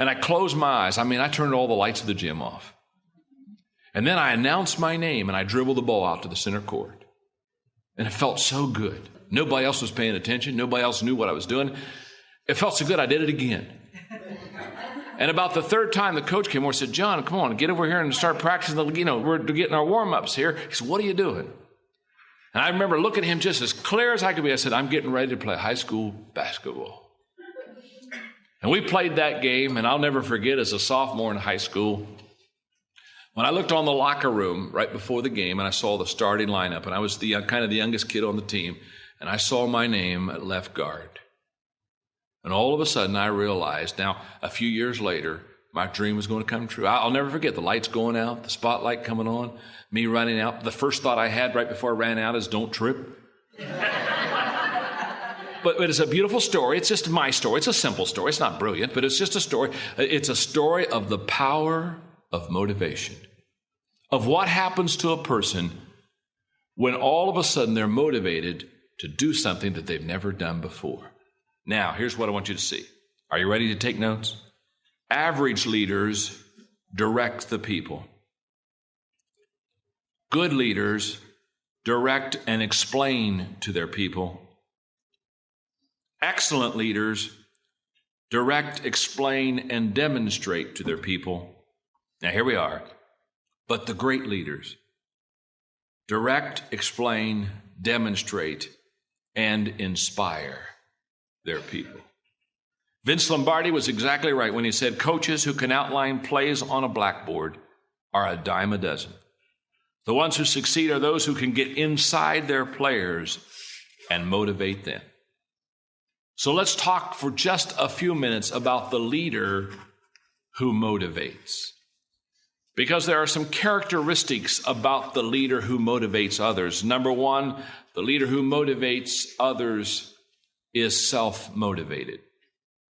And I closed my eyes. I turned all the lights of the gym off. And then I announced my name, and I dribbled the ball out to the center court. And it felt so good. Nobody else was paying attention. Nobody else knew what I was doing. It felt so good, I did it again. And about the third time, the coach came over and said, John, come on, get over here and start practicing. We're getting our warm-ups here. He said, what are you doing? And I remember looking at him just as clear as I could be. I said, I'm getting ready to play high school basketball. And we played that game, and I'll never forget, as a sophomore in high school, when I looked on the locker room right before the game and I saw the starting lineup, and I was kind of the youngest kid on the team, and I saw my name at left guard. And all of a sudden I realized, now a few years later, my dream was going to come true. I'll never forget the lights going out, the spotlight coming on, me running out. The first thought I had right before I ran out is, don't trip. But it's a beautiful story. It's just my story. It's a simple story. It's not brilliant, but it's just a story. It's a story of the power of motivation, of what happens to a person when all of a sudden they're motivated to do something that they've never done before. Now, here's what I want you to see. Are you ready to take notes? Average leaders direct the people. Good leaders direct and explain to their people. Excellent leaders direct, explain, and demonstrate to their people. Now, here we are. But the great leaders direct, explain, demonstrate, and inspire their people. Vince Lombardi was exactly right when he said, coaches who can outline plays on a blackboard are a dime a dozen. The ones who succeed are those who can get inside their players and motivate them. So let's talk for just a few minutes about the leader who motivates. Because there are some characteristics about the leader who motivates others. Number one, the leader who motivates others is self-motivated.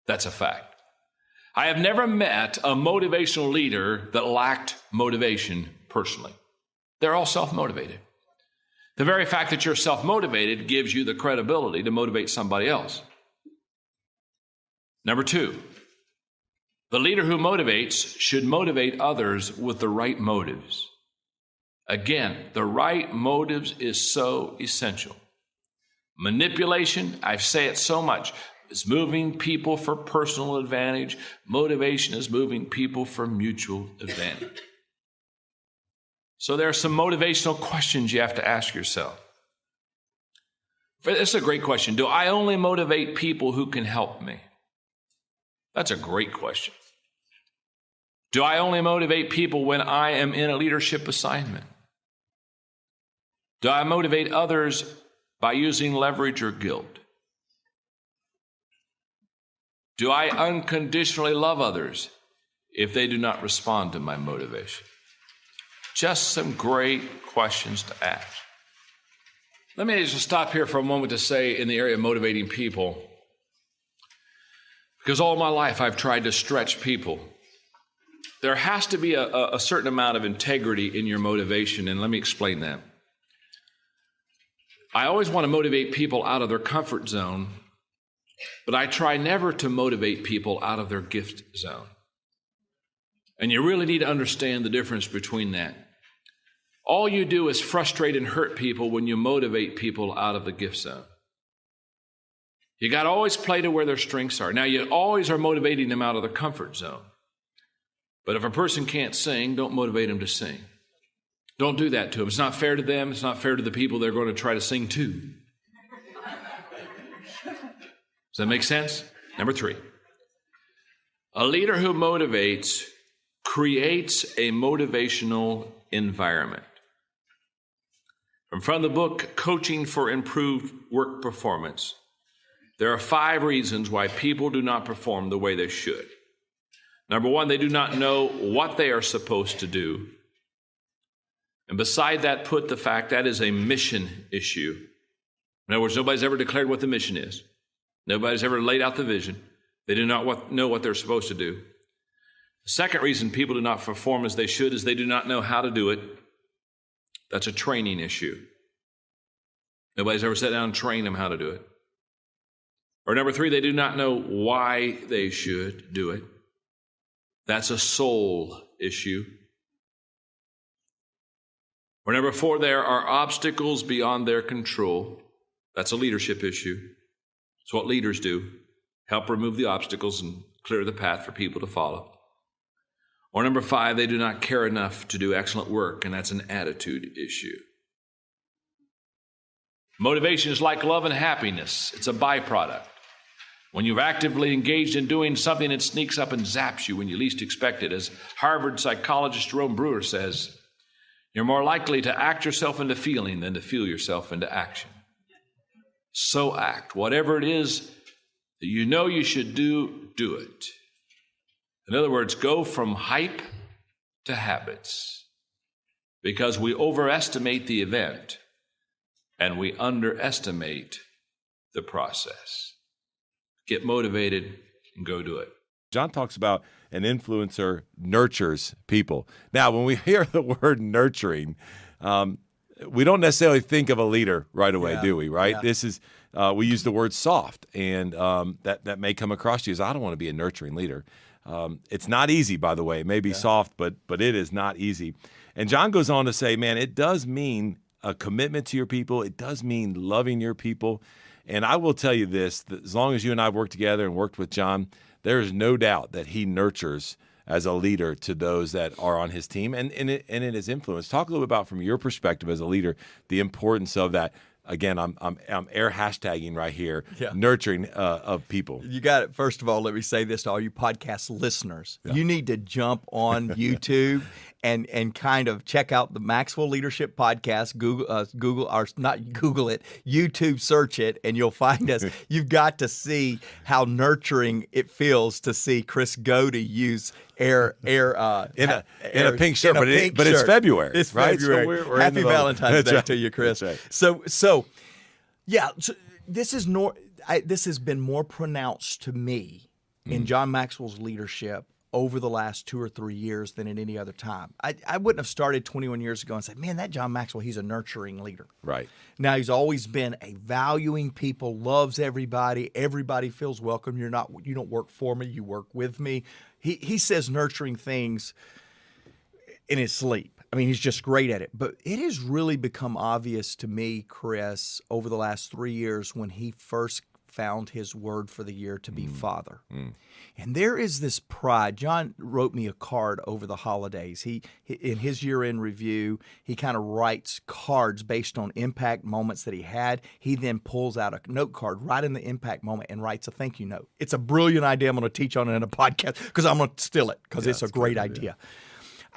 That's a fact. I have never met a motivational leader that lacked motivation personally. They're all self-motivated. The very fact that you're self-motivated gives you the credibility to motivate somebody else. Number two, the leader who motivates should motivate others with the right motives. Again, the right motives is so essential. Manipulation, I say it so much, is moving people for personal advantage. Motivation is moving people for mutual advantage. So there are some motivational questions you have to ask yourself. This is a great question. Do I only motivate people who can help me? That's a great question. Do I only motivate people when I am in a leadership assignment? Do I motivate others by using leverage or guilt? Do I unconditionally love others if they do not respond to my motivation? Just some great questions to ask. Let me just stop here for a moment to say, in the area of motivating people, because all my life I've tried to stretch people. There has to be a certain amount of integrity in your motivation, and let me explain that. I always want to motivate people out of their comfort zone, but I try never to motivate people out of their gift zone. And you really need to understand the difference between that. All you do is frustrate and hurt people when you motivate people out of the gift zone. You got to always play to where their strengths are. Now, you always are motivating them out of their comfort zone. But if a person can't sing, don't motivate them to sing. Don't do that to them. It's not fair to them. It's not fair to the people they're going to try to sing to. Does that make sense? Number three, a leader who motivates creates a motivational environment. From the book, Coaching for Improved Work Performance, there are 5 reasons why people do not perform the way they should. Number one, they do not know what they are supposed to do. And beside that, put the fact that is a mission issue. In other words, nobody's ever declared what the mission is. Nobody's ever laid out the vision. They do not know what they're supposed to do. The second reason people do not perform as they should is they do not know how to do it. That's a training issue. Nobody's ever sat down and trained them how to do it. Or number 3, they do not know why they should do it. That's a soul issue. Or number 4, there are obstacles beyond their control. That's a leadership issue. It's what leaders do. Help remove the obstacles and clear the path for people to follow. Or number 5, they do not care enough to do excellent work, and that's an attitude issue. Motivation is like love and happiness. It's a byproduct. When you've actively engaged in doing something, it sneaks up and zaps you when you least expect it. As Harvard psychologist Jerome Brewer says, you're more likely to act yourself into feeling than to feel yourself into action. So act. Whatever it is that you know you should do, do it. In other words, go from hype to habits. Because we overestimate the event and we underestimate the process. Get motivated and go do it. John talks about an influencer nurtures people. Now, when we hear the word nurturing, we don't necessarily think of a leader right away, do we? Right? Yeah. This is we use the word soft, and that may come across to you as I don't want to be a nurturing leader. It's not easy, by the way. It may be soft, but it is not easy. And John goes on to say, man, it does mean a commitment to your people. It does mean loving your people. And I will tell you this, that as long as you and I have worked together and worked with John, there is no doubt that he nurtures as a leader to those that are on his team and in his influence. Talk a little bit about, from your perspective as a leader, the importance of that. Again, I'm air hashtagging right here, nurturing of people. You got it. First of all, let me say this to all you podcast listeners. Yeah. You need to jump on YouTube and kind of check out the Maxwell Leadership Podcast. Google or not Google it, YouTube search it, and you'll find us. You've got to see how nurturing it feels to see Chris go to use air in a pink shirt, but it's February. It's right? February. So we're Happy Valentine's Day to you, Chris. Right. So this has been more pronounced to me in John Maxwell's leadership over the last 2 or 3 years than at any other time. I wouldn't have started 21 years ago and said, man, that John Maxwell, he's a nurturing leader. Right. Now, he's always been a valuing people, loves everybody. Everybody feels welcome. You don't work for me, you work with me. He says nurturing things in his sleep. I mean, he's just great at it. But it has really become obvious to me, Chris, over the last 3 years when he first found his word for the year to be Father. And there is this pride. John wrote me a card over the holidays. He in his year-end review, he kind of writes cards based on impact moments that he had. He then pulls out a note card right in the impact moment and writes a thank you note. It's a brilliant idea. I'm going to teach on it in a podcast because I'm going to steal it because it's a great idea.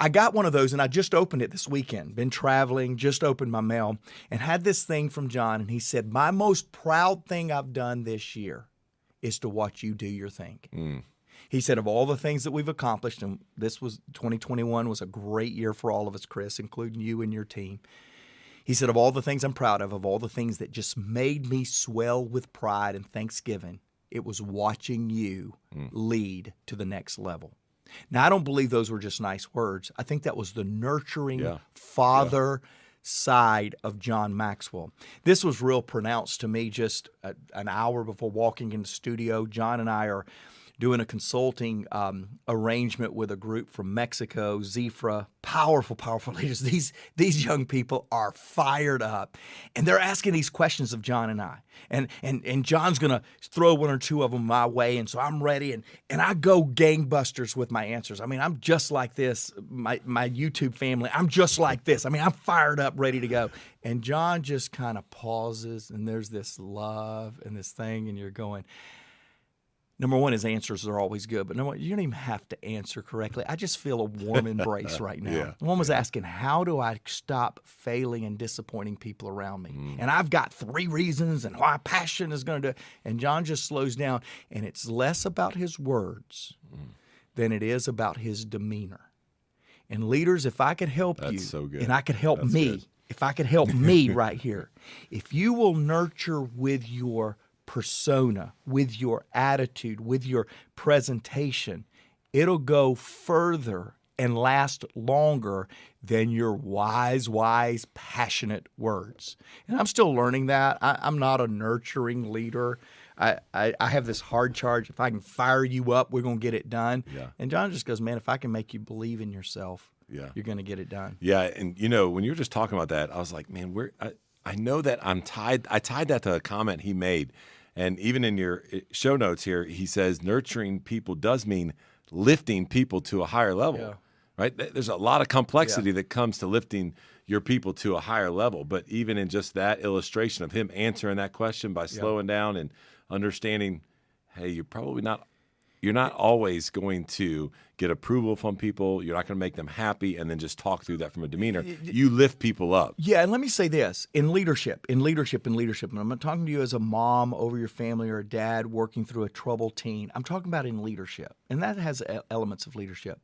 I got one of those, and I just opened it this weekend. Been traveling, just opened my mail, and had this thing from John, and he said, my most proud thing I've done this year is to watch you do your thing. He said, of all the things that we've accomplished, and 2021 was a great year for all of us, Chris, including you and your team. He said, of all the things I'm proud of all the things that just made me swell with pride and thanksgiving, it was watching you lead to the next level. Now, I don't believe those were just nice words. I think that was the nurturing father side of John Maxwell. This was real pronounced to me just an hour before walking in the studio. John and I are doing a consulting arrangement with a group from Mexico, Zifra, powerful leaders. These young people are fired up, and they're asking these questions of John and I. And John's going to throw one or two of them my way, and so I'm ready, and I go gangbusters with my answers. I mean, I'm just like this. My YouTube family, I'm just like this. I mean, I'm fired up, ready to go. And John just kind of pauses, and there's this love and this thing, and you're going, number one, his answers are always good, but number one, you don't even have to answer correctly. I just feel a warm embrace right now. One was asking, how do I stop failing and disappointing people around me? And I've got 3 reasons and why passion is going to do. And John just slows down, and it's less about his words than it is about his demeanor. And leaders, if I could help you, so good. And I could help me, if I could help me right here, if you will nurture with your persona, with your attitude, with your presentation, it'll go further and last longer than your wise, passionate words. And I'm still learning that. I'm not a nurturing leader. I have this hard charge. If I can fire you up, we're going to get it done. Yeah. And John just goes, man, if I can make you believe in yourself, Yeah. you're going to get it done. Yeah, and when you were just talking about that, I was like, man, I know that I tied that to a comment he made. And even in your show notes here, he says nurturing people does mean lifting people to a higher level. Yeah. Right? There's a lot of complexity that comes to lifting your people to a higher level. But even in just that illustration of him answering that question by slowing down and understanding, hey, you're not always going to get approval from people. You're not going to make them happy and then just talk through that from a demeanor. You lift people up. Yeah, and let me say this, in leadership, and I'm not talking to you as a mom over your family or a dad working through a troubled teen. I'm talking about in leadership, and that has elements of leadership.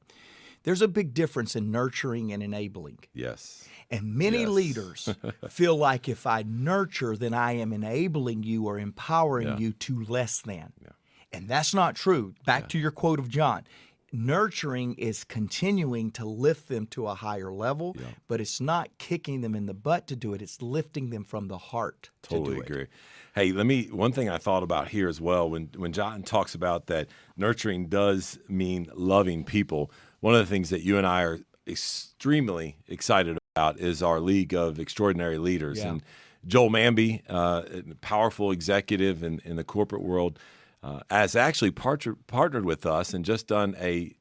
There's a big difference in nurturing and enabling. Yes. And many leaders feel like if I nurture, then I am enabling you or empowering you to less than. Yeah. And that's not true. Back to your quote of John. Nurturing is continuing to lift them to a higher level, but it's not kicking them in the butt to do it. It's lifting them from the heart to do it. Totally agree. Hey, one thing I thought about here as well, when John talks about that nurturing does mean loving people, one of the things that you and I are extremely excited about is our League of Extraordinary Leaders. Yeah. And Joel Manby, a powerful executive in the corporate world, has actually partnered with us and just done a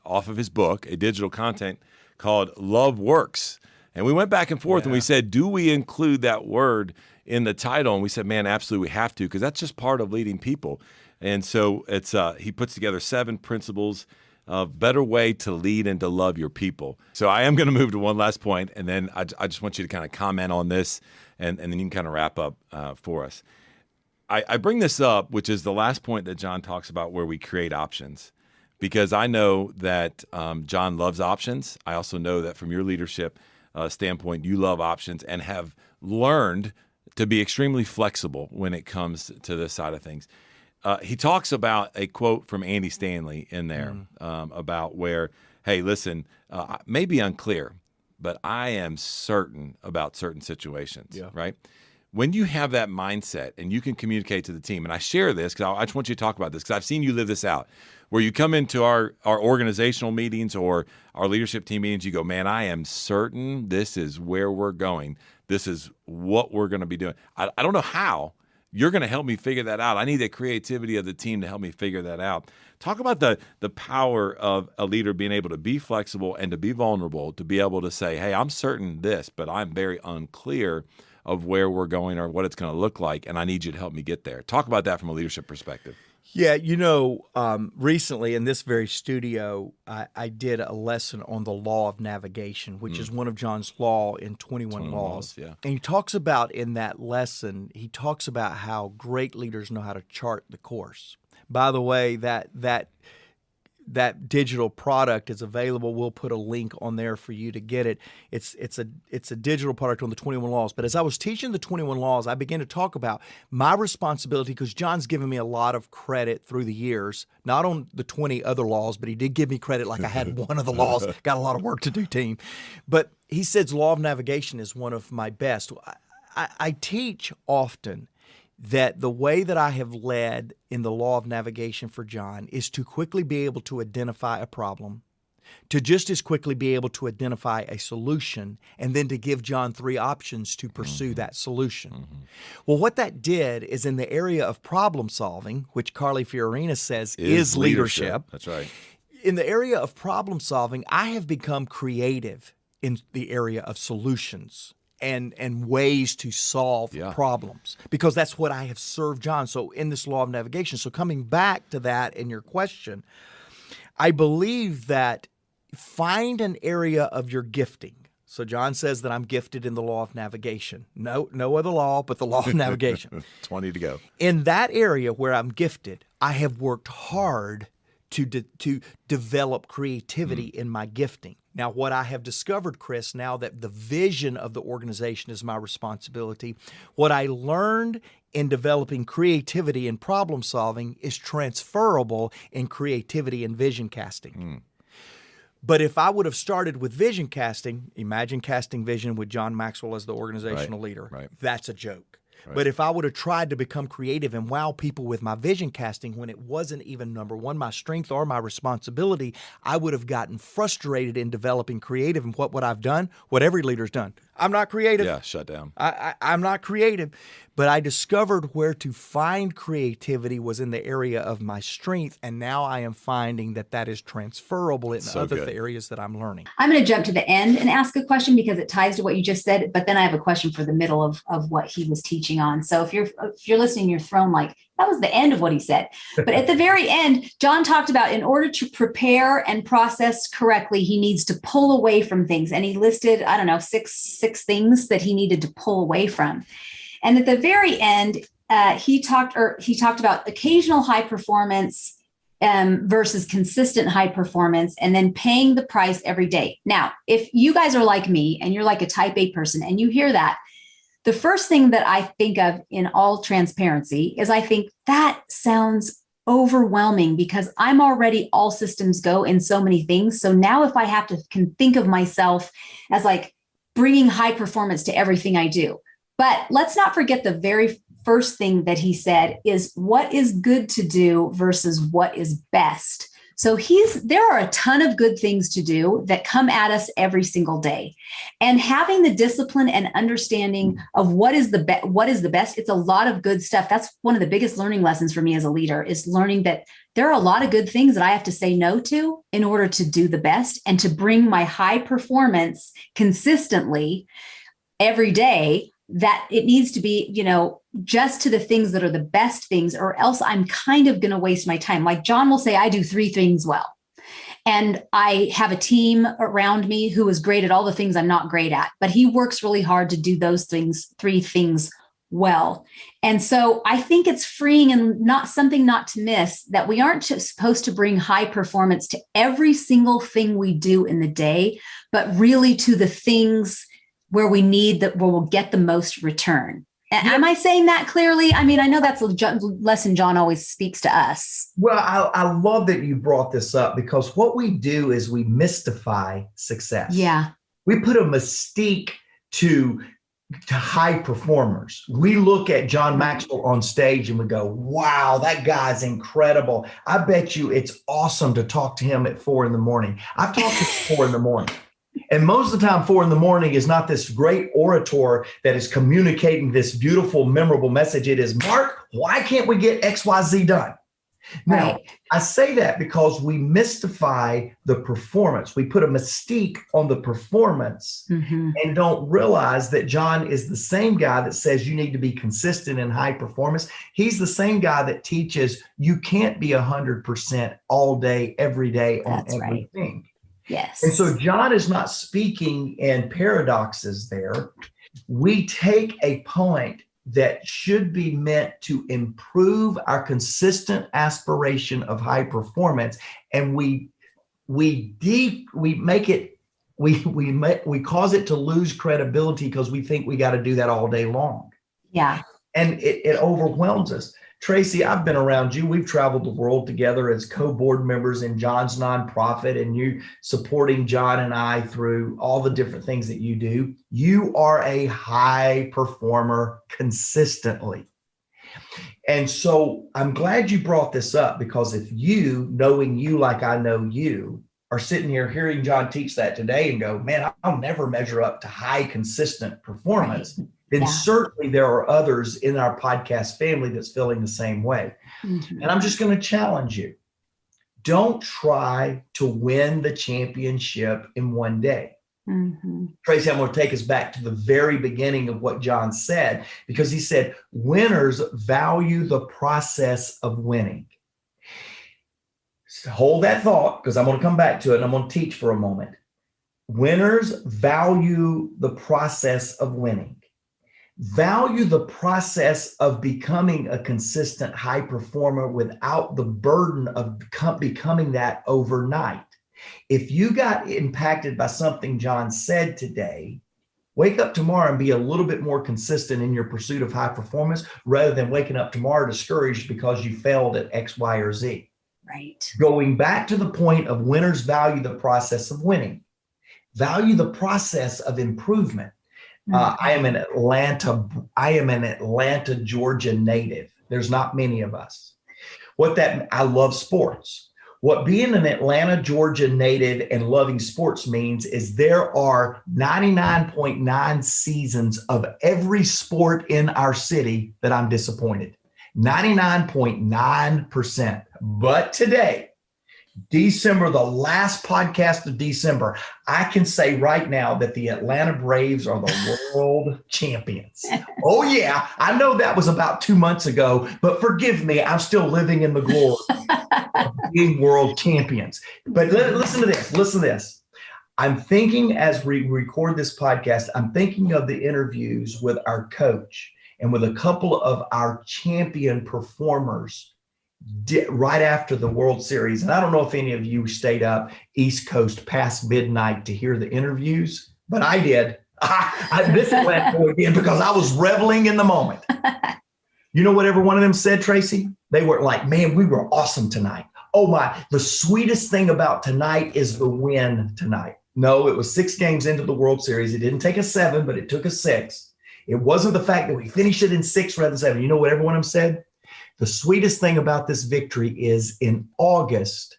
off of his book, a digital content called Love Works. And we went back and forth and we said, do we include that word in the title? And we said, man, absolutely we have to, because that's just part of leading people. And so it's he puts together 7 principles of better way to lead and to love your people. So I am going to move to one last point, and then I just want you to kind of comment on this, and then you can kind of wrap up for us. I bring this up, which is the last point that John talks about where we create options, because I know that John loves options. I also know that from your leadership standpoint, you love options and have learned to be extremely flexible when it comes to this side of things. He talks about a quote from Andy Stanley in there about where, hey, listen, I may be unclear, but I am certain about certain situations, right? When you have that mindset and you can communicate to the team, and I share this because I just want you to talk about this because I've seen you live this out, where you come into our organizational meetings or our leadership team meetings, you go, man, I am certain this is where we're going. This is what we're going to be doing. I don't know how. You're going to help me figure that out. I need the creativity of the team to help me figure that out. Talk about the power of a leader being able to be flexible and to be vulnerable, to be able to say, hey, I'm certain this, but I'm very unclear of where we're going or what it's going to look like, and I need you to help me get there. Talk about that from a leadership perspective. Yeah, recently in this very studio, I did a lesson on the law of navigation, which is one of John's law in 21 Laws. Yeah. And he talks about in that lesson, he talks about how great leaders know how to chart the course. By the way, that digital product is available. We'll put a link on there for you to get it. It's a digital product on the 21 Laws. But as I was teaching the 21 Laws, I began to talk about my responsibility, because John's given me a lot of credit through the years, not on the 20 other laws, but he did give me credit like I had one of the laws. Got a lot of work to do, team. But he says law of navigation is one of my best. I teach often that the way that I have led in the law of navigation for John is to quickly be able to identify a problem, to just as quickly be able to identify a solution, and then to give John 3 options to pursue that solution. Well, what that did is in the area of problem solving, which Carly Fiorina says is leadership. That's right. In the area of problem solving, I have become creative in the area of solutions and ways to solve problems, because that's what I have served John. So in this law of navigation, so coming back to that in your question, I believe that find an area of your gifting. So John says that I'm gifted in the law of navigation. No other law but the law of navigation. 20 to go. In that area where I'm gifted, I have worked hard to develop creativity in my gifting. Now, what I have discovered, Chris, now that the vision of the organization is my responsibility, what I learned in developing creativity and problem solving is transferable in creativity and vision casting. But if I would have started with vision casting, imagine casting vision with John Maxwell as the organizational leader. Right. That's a joke. But if I would have tried to become creative and wow people with my vision casting when it wasn't even number one, my strength or my responsibility, I would have gotten frustrated in developing creative. And what would I've done? What every leader's done. I'm not creative. Yeah, shut down. I'm not creative. But I discovered where to find creativity was in the area of my strength. And now I am finding that that is transferable in other areas that I'm learning. I'm going to jump to the end and ask a question because it ties to what you just said. But then I have a question for the middle of what he was teaching on. So if you're listening, you're thrown like, that was the end of what he said. But at the very end, John talked about in order to prepare and process correctly, he needs to pull away from things. And he listed, I don't know, six things that he needed to pull away from. And at the very end, he talked about occasional high performance versus consistent high performance, and then paying the price every day. Now, if you guys are like me and you're like a type A person and you hear that, the first thing that I think of in all transparency is I think that sounds overwhelming because I'm already all systems go in so many things. So now if I have to can think of myself as like bringing high performance to everything I do. But let's not forget the very first thing that he said is what is good to do versus what is best. So there are a ton of good things to do that come at us every single day. And having the discipline and understanding of what is the best, it's a lot of good stuff. That's one of the biggest learning lessons for me as a leader is learning that there are a lot of good things that I have to say no to in order to do the best and to bring my high performance consistently every day, that it needs to be, just to the things that are the best things, or else I'm kind of going to waste my time. Like John will say, I do 3 things well. And I have a team around me who is great at all the things I'm not great at, but he works really hard to do those 3 things well. And so I think it's freeing and not to miss that we aren't just supposed to bring high performance to every single thing we do in the day, but really to the things where we need that, where we'll get the most return. Am I saying that clearly? I mean, I know that's a lesson John always speaks to us. Well, I love that you brought this up because what we do is we mystify success. Yeah. We put a mystique to high performers. We look at John Maxwell on stage and we go, wow, that guy's incredible. I bet you it's awesome to talk to him at 4 a.m. I've talked to him at 4 a.m. And most of the time, 4 a.m. is not this great orator that is communicating this beautiful, memorable message. It is, Mark, why can't we get XYZ done? Now, Right. I say that because we mystify the performance. We put a mystique on the performance and don't realize that John is the same guy that says you need to be consistent in high performance. He's the same guy that teaches you can't be 100% all day, every day on That's right. everything. Yes. And so John is not speaking in paradoxes there. We take a point that should be meant to improve our consistent aspiration of high performance, and we cause it to lose credibility because we think we got to do that all day long. Yeah. And it overwhelms us. Tracy, I've been around you. We've traveled the world together as co-board members in John's nonprofit, and you supporting John and I through all the different things that you do. You are a high performer consistently. And so I'm glad you brought this up, because if you, knowing you like I know you, are sitting here hearing John teach that today and go, man, I'll never measure up to high consistent performance. Then certainly there are others in our podcast family that's feeling the same way. And I'm just going to challenge you. Don't try to win the championship in one day. Tracy, I'm going to take us back to the very beginning of what John said, because he said, winners value the process of winning. So hold that thought, because I'm going to come back to it and I'm going to teach for a moment. Winners value the process of winning. Value the process of becoming a consistent high performer without the burden of becoming that overnight. If you got impacted by something John said today, wake up tomorrow and be a little bit more consistent in your pursuit of high performance, rather than waking up tomorrow discouraged because you failed at X, Y, or Z. Right. Going back to the point of winners value the process of winning, value the process of improvement. I am an Atlanta, Georgia native. There's not many of us. I love sports. What being an Atlanta, Georgia native and loving sports means is there are 99.9 seasons of every sport in our city that I'm disappointed. 99.9%. But today, December, the last podcast of December, I can say right now that the Atlanta Braves are the world champions. Oh, yeah. I know that was about 2 months ago, but forgive me, I'm still living in the glory of being world champions. But listen to this. Listen to this. I'm thinking as we record this podcast, I'm thinking of the interviews with our coach and with a couple of our champion performers right after the World Series. And I don't know if any of you stayed up East Coast past midnight to hear the interviews, but I did. I missed that again because I was reveling in the moment. You know what every one of them said, Tracy? They were like, man, we were awesome tonight. Oh my, the sweetest thing about tonight is the win tonight. No, it was 6 games into the World Series. It didn't take us 7, but it took us 6. It wasn't the fact that we finished it in 6 rather than 7. You know what every one of them said? The sweetest thing about this victory is in August,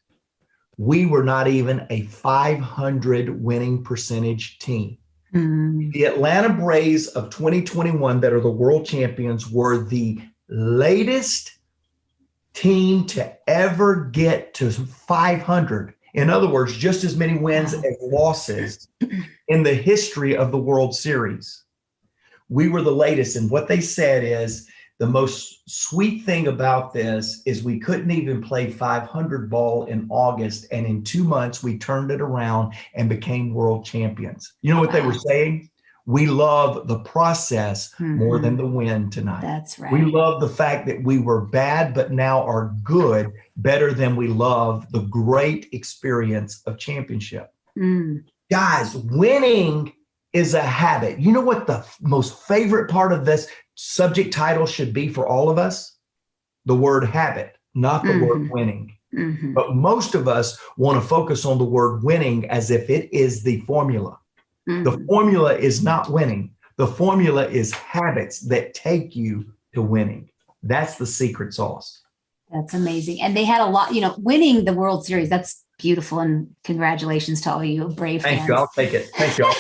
we were not even a 500 winning percentage team. Mm. The Atlanta Braves of 2021 that are the world champions were the latest team to ever get to 500. In other words, just as many wins as losses in the history of the World Series. We were the latest. And what they said is, the most sweet thing about this is we couldn't even play 500 ball in August. And in 2 months, we turned it around and became world champions. You know what they were saying? We love the process more than the win tonight. That's right. We love the fact that we were bad, but now are good, better than we love the great experience of championship. Guys, winning is a habit. You know what the most favorite part of this subject title should be for all of us? The word habit, not the word winning. But most of us want to focus on the word winning as if it is the formula. The formula is not winning. The formula is habits that take you to winning. That's the secret sauce. That's amazing. And they had a lot, winning the World Series. That's beautiful. And congratulations to all you Brave fans. Thank you. I'll take it. Thank you.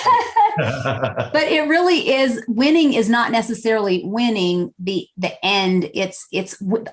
But it really is, winning is not necessarily winning the end. It's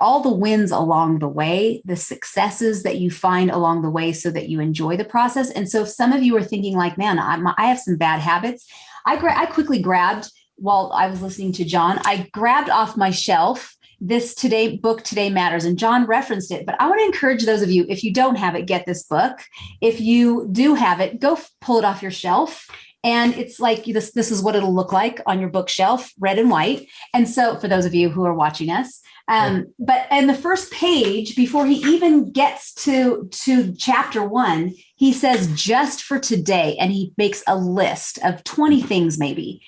all the wins along the way, the successes that you find along the way so that you enjoy the process. And so if some of you are thinking like, man, I have some bad habits. I quickly grabbed, while I was listening to John, I grabbed off my shelf this book, Today Matters. And John referenced it, but I want to encourage those of you, if you don't have it, get this book. If you do have it, go pull it off your shelf. And it's like, this is what it'll look like on your bookshelf, red and white. And so for those of you who are watching us, but in the first page, before he even gets to chapter 1, he says, just for today. And he makes a list of 20 things maybe.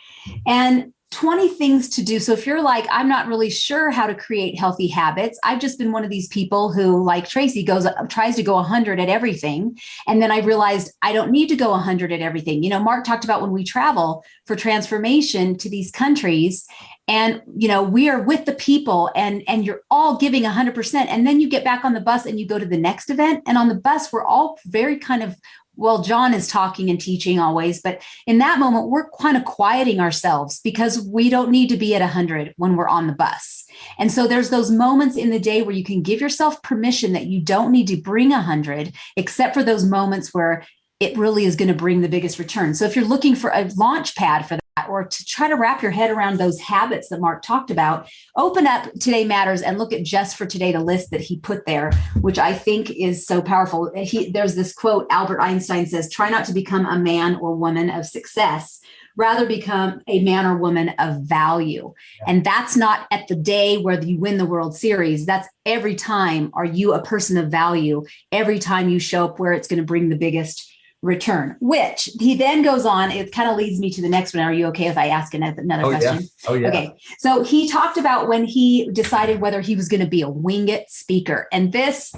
And 20 things to do. So if you're like, I'm not really sure how to create healthy habits. I've just been one of these people who, like Tracy, tries to go 100 at everything. And then I realized I don't need to go 100 at everything. Mark talked about when we travel for transformation to these countries, and, we are with the people and you're all giving 100%. And then you get back on the bus and you go to the next event. And on the bus, we're all very kind of, well, John is talking and teaching always, but in that moment, we're kind of quieting ourselves because we don't need to be at 100 when we're on the bus. And so there's those moments in the day where you can give yourself permission that you don't need to bring 100, except for those moments where it really is going to bring the biggest return. So if you're looking for a launch pad for that, or to try to wrap your head around those habits that Mark talked about, open up Today Matters and look at just for today, the list that he put there, which I think is so powerful. There's this quote, Albert Einstein says, try not to become a man or woman of success, rather become a man or woman of value. Yeah. And that's not at the day where you win the World Series. That's every time. Are you a person of value? Every time you show up where it's going to bring the biggest return, which he then goes on. It kind of leads me to the next one. Are you okay if I ask another question? Yeah. Oh, yeah. Okay. So he talked about when he decided whether he was going to be a wing it speaker. And this,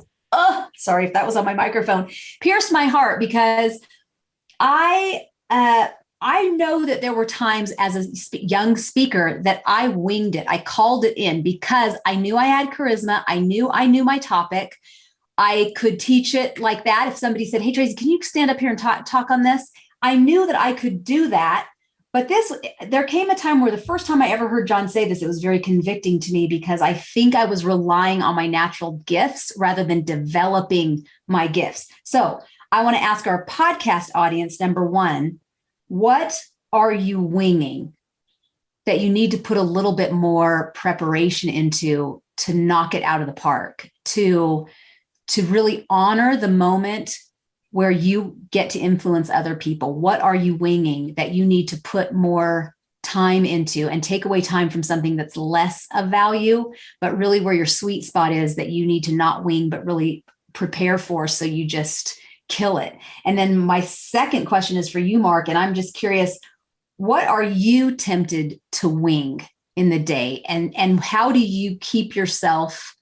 sorry if that was on my microphone, pierced my heart because I I know that there were times as a young speaker that I winged it. I called it in because I knew I had charisma. I knew my topic. I could teach it like that. If somebody said, "Hey, Tracy, can you stand up here and talk on this?" I knew that I could do that. But there came a time where the first time I ever heard John say this, it was very convicting to me because I think I was relying on my natural gifts rather than developing my gifts. So I want to ask our podcast audience, number one, what are you winging that you need to put a little bit more preparation into to knock it out of the park, to really honor the moment where you get to influence other people? What are you winging that you need to put more time into and take away time from something that's less of value, but really where your sweet spot is that you need to not wing, but really prepare for, so you just kill it? And then my second question is for you, Mark, and I'm just curious, what are you tempted to wing in the day? And how do you keep yourself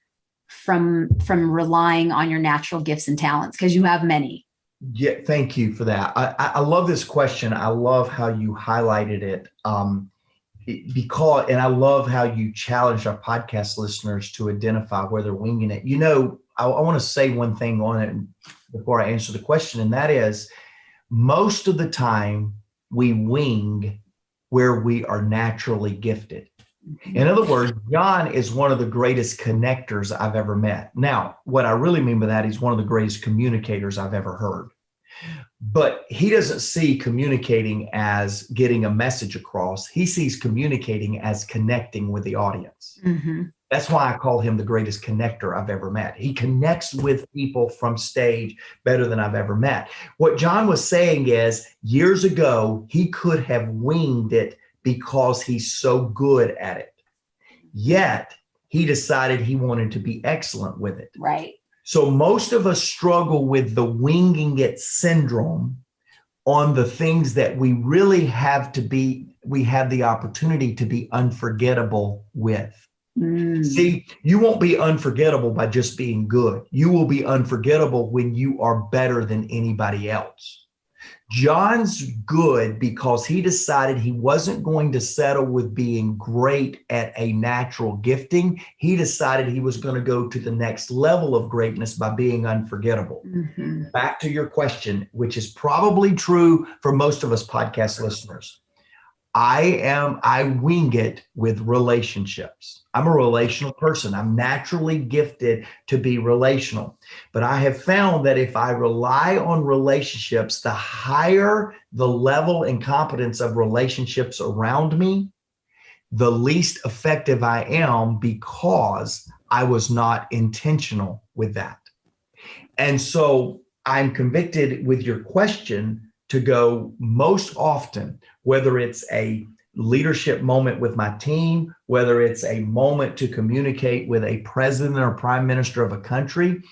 from relying on your natural gifts and talents? Because you have many. Yeah, thank you for that. I love this question. I love how you highlighted it, and I love how you challenged our podcast listeners to identify where they're winging it. I want to say one thing on it before I answer the question, and that is, most of the time we wing where we are naturally gifted. In other words, John is one of the greatest connectors I've ever met. Now, what I really mean by that, he's one of the greatest communicators I've ever heard. But he doesn't see communicating as getting a message across. He sees communicating as connecting with the audience. Mm-hmm. That's why I call him the greatest connector I've ever met. He connects with people from stage better than I've ever met. What John was saying is, years ago, he could have winged it because he's so good at it. Yet he decided he wanted to be excellent with it. Right. So most of us struggle with the winging it syndrome on the things that we really have the opportunity to be unforgettable with. See, you won't be unforgettable by just being good. You will be unforgettable when you are better than anybody else. John's good because he decided he wasn't going to settle with being great at a natural gifting. He decided he was going to go to the next level of greatness by being unforgettable. Mm-hmm. Back to your question, which is probably true for most of us podcast listeners. I wing it with relationships. I'm a relational person. I'm naturally gifted to be relational. But I have found that if I rely on relationships, the higher the level and competence of relationships around me, the least effective I am because I was not intentional with that. And so I'm convicted with your question to go most often, whether it's a leadership moment with my team, whether it's a moment to communicate with a president or prime minister of a country,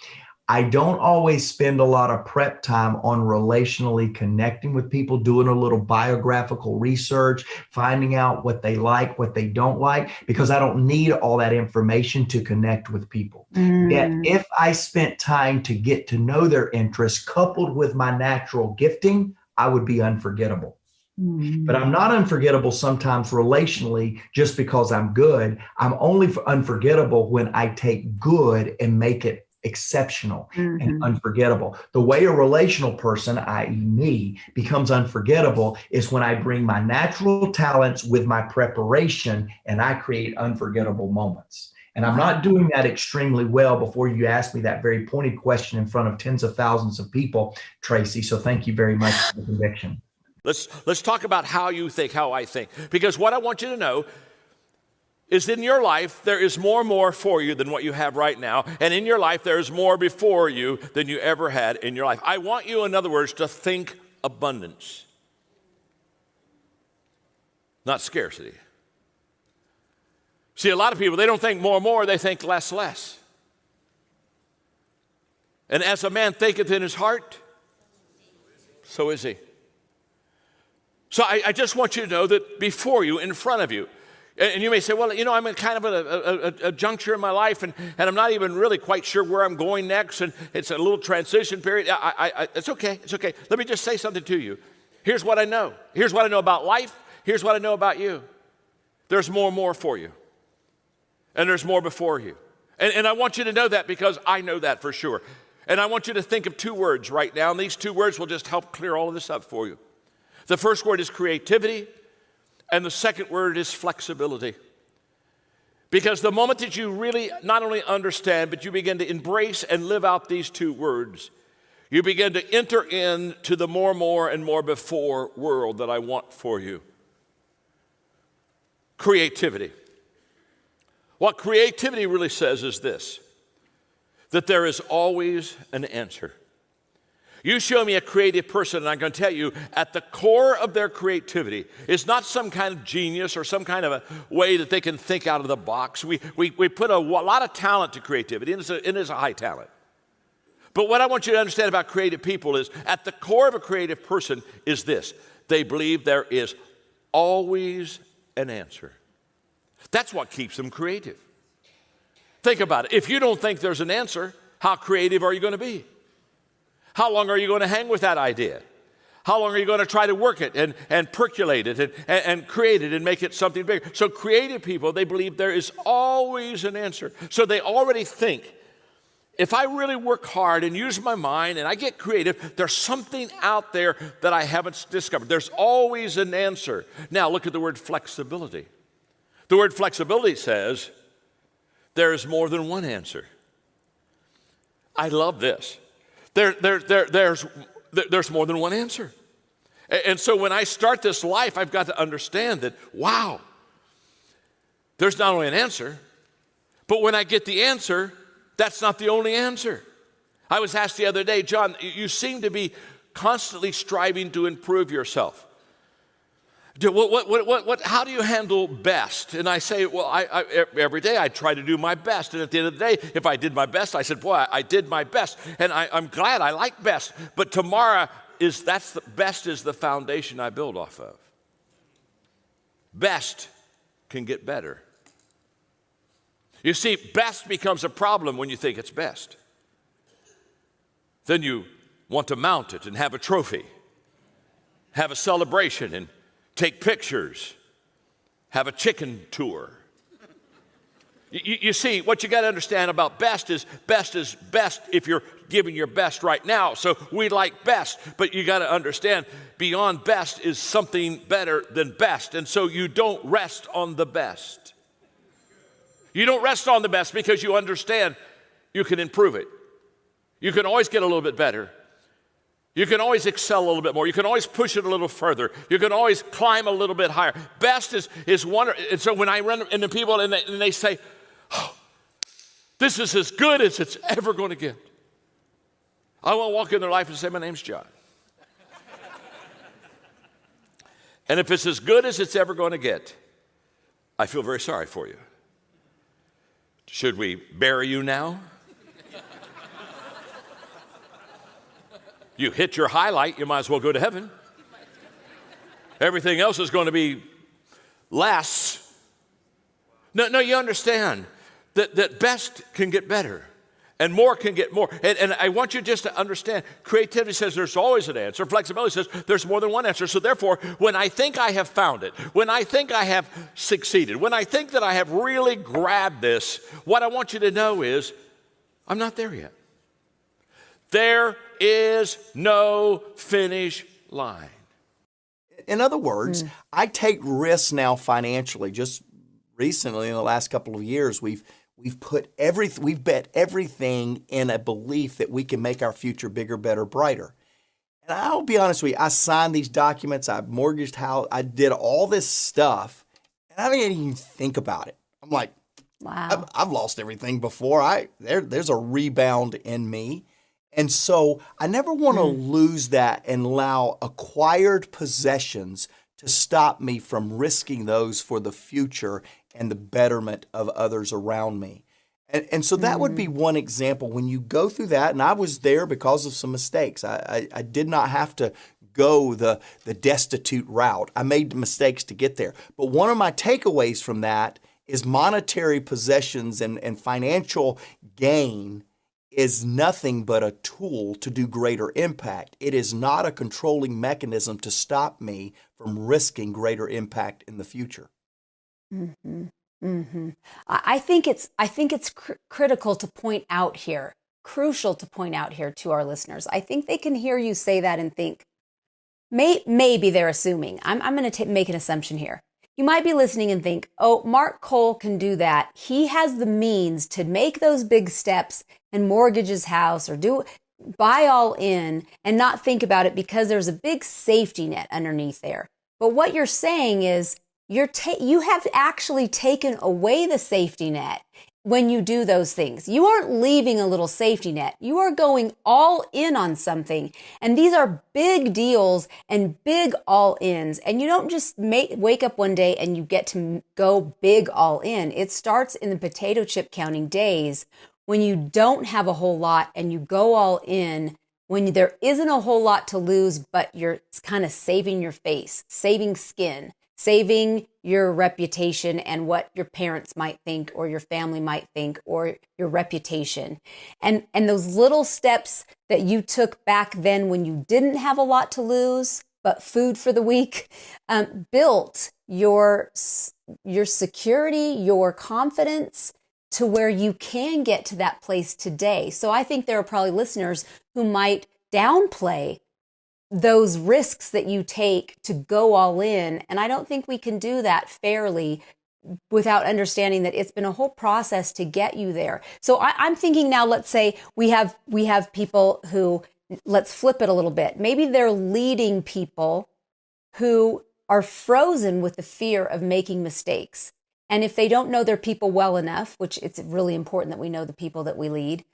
I don't always spend a lot of prep time on relationally connecting with people, doing a little biographical research, finding out what they like, what they don't like, because I don't need all that information to connect with people. Yet if I spent time to get to know their interests coupled with my natural gifting, I would be unforgettable. But I'm not unforgettable sometimes relationally just because I'm good. I'm only unforgettable when I take good and make it exceptional and unforgettable. The way a relational person, i.e. me, becomes unforgettable is when I bring my natural talents with my preparation and I create unforgettable moments. And I'm not doing that extremely well before you ask me that very pointed question in front of tens of thousands of people, Tracy. So thank you very much for the conviction. Let's talk about how you think, how I think. Because what I want you to know is in your life, there is more for you than what you have right now. And in your life, there is more before you than you ever had in your life. I want you, in other words, to think abundance, not scarcity. See, a lot of people, they don't think more, they think less. And as a man thinketh in his heart, so is he. So I just want you to know that before you, in front of you, and you may say, well, I'm in kind of a juncture in my life, and I'm not even really quite sure where I'm going next, and it's a little transition period. It's okay. Let me just say something to you. Here's what I know. Here's what I know about life. Here's what I know about you. There's more and more for you. And there's more before you. And I want you to know that because I know that for sure. And I want you to think of two words right now, and these two words will just help clear all of this up for you. The first word is creativity, and the second word is flexibility. Because the moment that you really not only understand, but you begin to embrace and live out these two words, you begin to enter into the more and more before world that I want for you. Creativity. What creativity really says is this, that there is always an answer. You show me a creative person, and I'm going to tell you, at the core of their creativity is not some kind of genius or some kind of a way that they can think out of the box. We put a lot of talent to creativity, and it is a high talent. But what I want you to understand about creative people is, at the core of a creative person is this: they believe there is always an answer. That's what keeps them creative. Think about it. If you don't think there's an answer, how creative are you going to be? How long are you going to hang with that idea? How long are you going to try to work it and percolate it and create it and make it something bigger? So creative people, they believe there is always an answer. So they already think, if I really work hard and use my mind and I get creative, there's something out there that I haven't discovered. There's always an answer. Now look at the word flexibility. The word flexibility says there is more than one answer. I love this. There's more than one answer. And so when I start this life, I've got to understand that, wow, there's not only an answer, but when I get the answer, that's not the only answer. I was asked the other day, John, you seem to be constantly striving to improve yourself. How do you handle best? And I say, well, every day I try to do my best. And at the end of the day, if I did my best, I said, boy, I did my best. And I'm glad I like best. But tomorrow best is the foundation I build off of. Best can get better. You see, best becomes a problem when you think it's best. Then you want to mount it and have a trophy, have a celebration, and take pictures, have a chicken tour. You see, what you got to understand about best is best if you're giving your best right now. So we like best, but you got to understand beyond best is something better than best. And so you don't rest on the best. You don't rest on the best because you understand you can improve it. You can always get a little bit better. You can always excel a little bit more. You can always push it a little further. You can always climb a little bit higher. Best is wonderful. And so when I run into people and they say, oh, this is as good as it's ever going to get, I want to walk in their life and say, my name's John. And if it's as good as it's ever going to get, I feel very sorry for you. Should we bury you now? You hit your highlight, you might as well go to heaven. Everything else is going to be less. No, you understand that best can get better and more can get more. And I want you just to understand, creativity says there's always an answer. Flexibility says there's more than one answer. So therefore, when I think I have found it, when I think I have succeeded, when I think that I have really grabbed this, what I want you to know is I'm not there yet. There is no finish line. In other words, I take risks now financially. Just recently, in the last couple of years, we've bet everything in a belief that we can make our future bigger, better, brighter. And I'll be honest with you, I signed these documents, I mortgaged house, I did all this stuff, and I didn't even think about it. I'm like, wow, I've lost everything before. There's a rebound in me. And so I never want to lose that and allow acquired possessions to stop me from risking those for the future and the betterment of others around me. And so that would be one example. When you go through that, and I was there because of some mistakes. I did not have to go the destitute route. I made mistakes to get there. But one of my takeaways from that is monetary possessions and financial gain is nothing but a tool to do greater impact. It is not a controlling mechanism to stop me from risking greater impact in the future. Mm-hmm. Mm-hmm. I think it's critical to point out here, crucial to point out here to our listeners. I think they can hear you say that and think, maybe they're assuming. I'm going to make an assumption here. You might be listening and think, oh, Mark Cole can do that. He has the means to make those big steps and mortgage his house or buy all in and not think about it because there's a big safety net underneath there. But what you're saying is you have actually taken away the safety net when you do those things. You aren't leaving a little safety net. You are going all in on something. And these are big deals and big all-ins. And you don't just wake up one day and you get to go big all in. It starts in the potato chip counting days when you don't have a whole lot and you go all in, when there isn't a whole lot to lose, but you're kind of saving your face, saving skin, saving your reputation and what your parents might think or your family might think or your reputation. And those little steps that you took back then when you didn't have a lot to lose, but food for the week, built your security, your confidence to where you can get to that place today. So I think there are probably listeners who might downplay those risks that you take to go all in. And I don't think we can do that fairly without understanding that it's been a whole process to get you there. So I'm thinking now, let's say we have people who, let's flip it a little bit. Maybe they're leading people who are frozen with the fear of making mistakes. And if they don't know their people well enough, which it's really important that we know the people that we lead,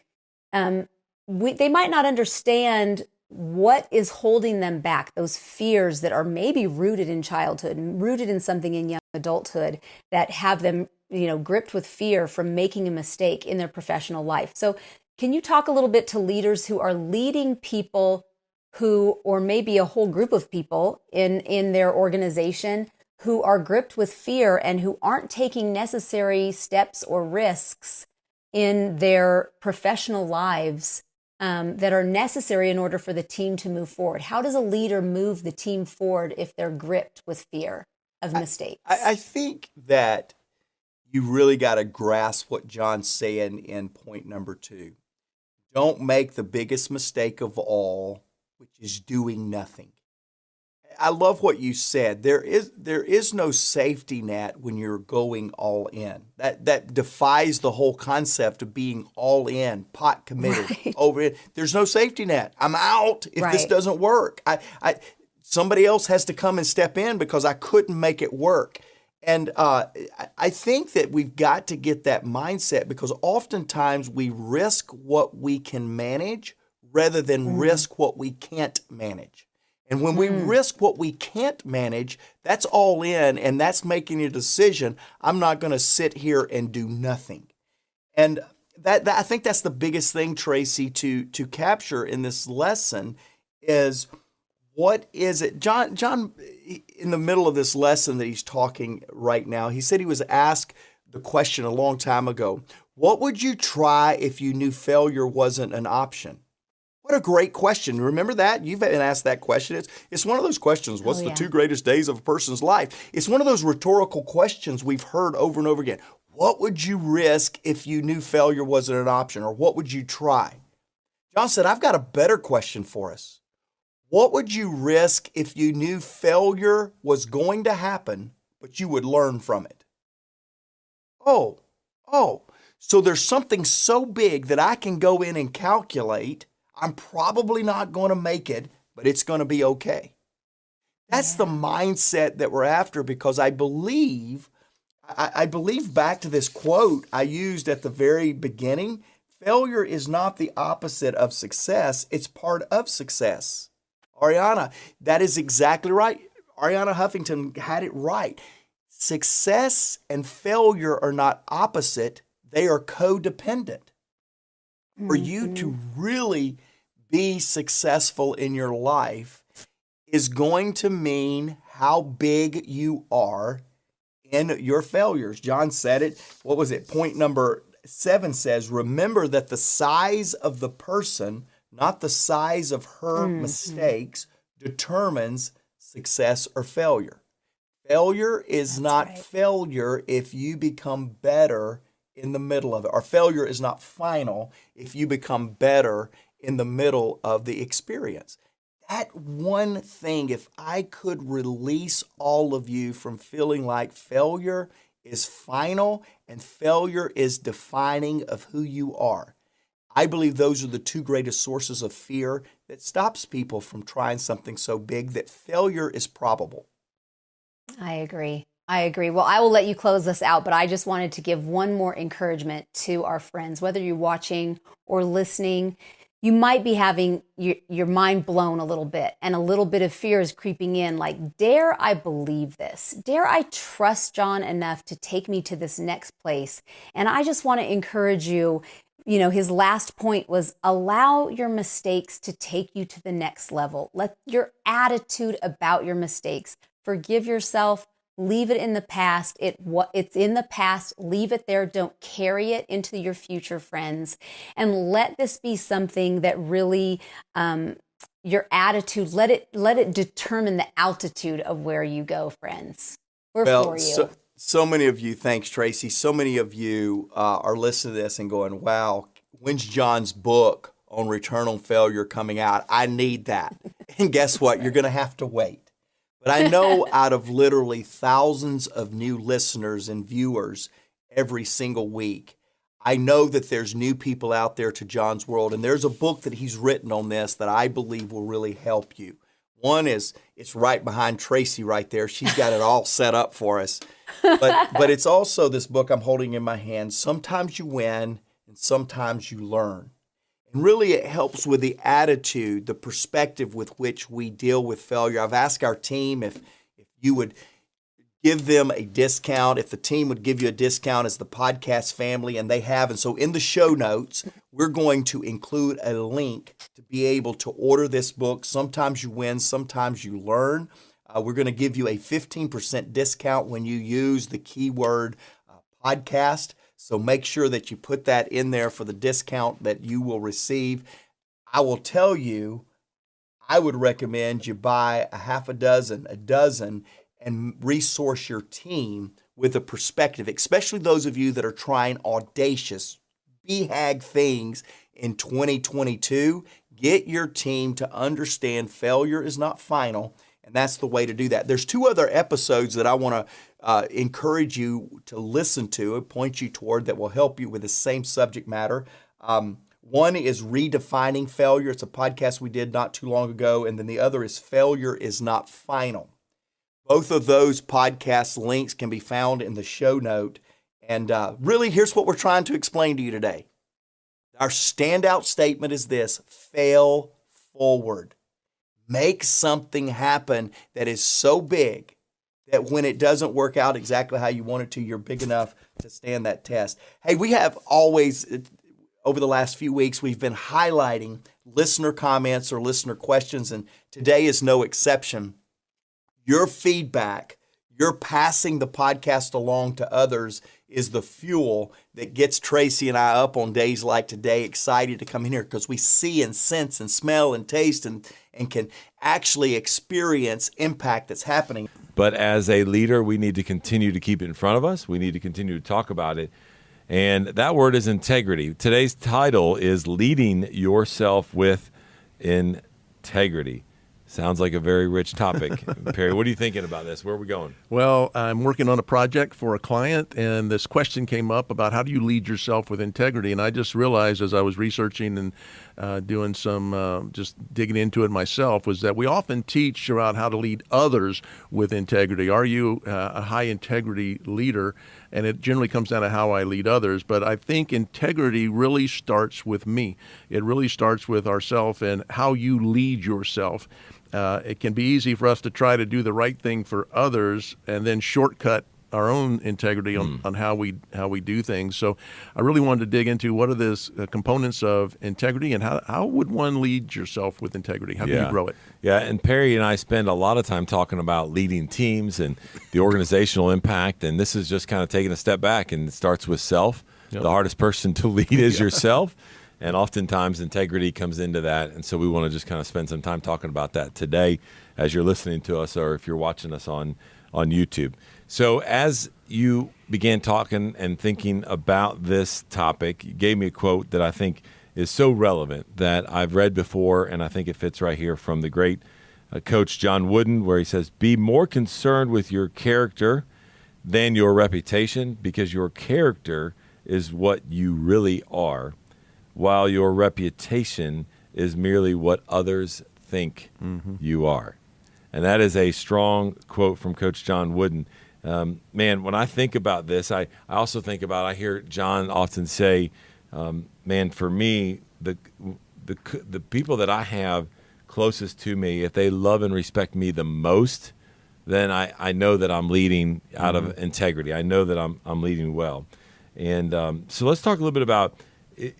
they might not understand what is holding them back, those fears that are maybe rooted in childhood and rooted in something in young adulthood that have them, gripped with fear from making a mistake in their professional life. So can you talk a little bit to leaders who are leading people who, or maybe a whole group of people in their organization who are gripped with fear and who aren't taking necessary steps or risks in their professional lives that are necessary in order for the team to move forward? How does a leader move the team forward if they're gripped with fear of mistakes? I think that you really got to grasp what John's saying in point number 2. Don't make the biggest mistake of all, which is doing nothing. I love what you said. There is no safety net when you're going all in. That defies the whole concept of being all in, pot committed, right. Over it. There's no safety net. I'm out if this doesn't work. Somebody else has to come and step in because I couldn't make it work. And I think that we've got to get that mindset because oftentimes we risk what we can manage rather than risk what we can't manage. And when we risk what we can't manage, that's all in, and that's making a decision. I'm not going to sit here and do nothing. And that I think that's the biggest thing, Tracy, to capture in this lesson is what is it? John, in the middle of this lesson that he's talking right now, he said he was asked the question a long time ago, what would you try if you knew failure wasn't an option? What a great question. Remember that? You've been asked that question. It's one of those questions. What's the 2 greatest days of a person's life? It's one of those rhetorical questions we've heard over and over again. What would you risk if you knew failure wasn't an option? Or what would you try? John said, I've got a better question for us. What would you risk if you knew failure was going to happen, but you would learn from it? Oh. So there's something so big that I can go in and calculate I'm probably not going to make it, but it's going to be okay. That's the mindset that we're after because I believe back to this quote I used at the very beginning, failure is not the opposite of success, it's part of success. Ariana, that is exactly right. Ariana Huffington had it right. Success and failure are not opposite, they are codependent. For you to really be successful in your life is going to mean how big you are in your failures. John said it. What was it? Point number 7 says, remember that the size of the person, not the size of her mistakes, determines success or failure. Failure is not failure if you become better in the middle of it. Or failure is not final if you become better in the middle of the experience. That one thing, if I could release all of you from feeling like failure is final and failure is defining of who you are, I believe those are the two greatest sources of fear that stops people from trying something so big that failure is probable. I agree. Well, I will let you close this out, but I just wanted to give one more encouragement to our friends, whether you're watching or listening. You might be having your mind blown a little bit, and a little bit of fear is creeping in, like, dare I believe this? Dare I trust John enough to take me to this next place? And I just want to encourage you, his last point was allow your mistakes to take you to the next level. Let your attitude about your mistakes, forgive yourself, leave it in the past. It's in the past. Leave it there. Don't carry it into your future, friends. And let this be something that really, your attitude, let it determine the altitude of where you go, friends. We're for you. So many of you, thanks, Tracy. So many of you are listening to this and going, wow, when's John's book on return on failure coming out? I need that. And guess what? You're going to have to wait. But I know out of literally thousands of new listeners and viewers every single week, I know that there's new people out there to John's world. And there's a book that he's written on this that I believe will really help you. One is, it's right behind Tracy right there. She's got it all set up for us. But it's also this book I'm holding in my hand. Sometimes you win and sometimes you learn. And really it helps with the attitude, the perspective with which we deal with failure. I've asked our team if you would give them a discount, if the team would give you a discount as the podcast family, and they have. And so in the show notes, we're going to include a link to be able to order this book. Sometimes you win, sometimes you learn. We're going to give you a 15% discount when you use the keyword podcast. So make sure that you put that in there for the discount that you will receive. I will tell you, I would recommend you buy a half a dozen, and resource your team with a perspective, especially those of you that are trying audacious, BHAG things in 2022. Get your team to understand failure is not final, and that's the way to do that. There's 2 other episodes that I want to encourage you to listen to and point you toward that will help you with the same subject matter. One is Redefining Failure. It's a podcast we did not too long ago. And then the other is Failure is Not Final. Both of those podcast links can be found in the show note. And really, here's what we're trying to explain to you today. Our standout statement is this: fail forward. Make something happen that is so big that when it doesn't work out exactly how you want it to, you're big enough to stand that test. Hey, we have always, over the last few weeks, we've been highlighting listener comments or listener questions, and today is no exception. Your feedback, your passing the podcast along to others is the fuel that gets Tracy and I up on days like today, excited to come in here because we see and sense and smell and taste and can actually experience impact that's happening. But as a leader, we need to continue to keep it in front of us. We need to continue to talk about it. And that word is integrity. Today's title is Leading Yourself with Integrity. Sounds like a very rich topic. Perry, what are you thinking about this? Where are we going? Well, I'm working on a project for a client, and this question came up about how do you lead yourself with integrity? And I just realized as I was researching and doing some just digging into it myself was that we often teach about how to lead others with integrity. Are you a high integrity leader? And it generally comes down to how I lead others. But I think integrity really starts with me. It really starts with ourselves and how you lead yourself. It can be easy for us to try to do the right thing for others and then shortcut our own integrity on how we do things. So I really wanted to dig into what are the components of integrity and how would one lead yourself with integrity? How do you grow it? Yeah, and Perry and I spend a lot of time talking about leading teams and the organizational impact, and this is just kind of taking a step back, and it starts with self. The hardest person to lead is yourself. And oftentimes integrity comes into that. And so we want to just kind of spend some time talking about that today as you're listening to us or if you're watching us on YouTube. So as you began talking and thinking about this topic, you gave me a quote that I think is so relevant that I've read before, and I think it fits right here from the great coach John Wooden, where he says, be more concerned with your character than your reputation, because your character is what you really are, while your reputation is merely what others think you are. And that is a strong quote from Coach John Wooden. Man, when I think about this, I also think about, I hear John often say, man, for me, the people that I have closest to me, if they love and respect me the most, then I know that I'm leading out of integrity. I know that I'm leading well. And so let's talk a little bit about,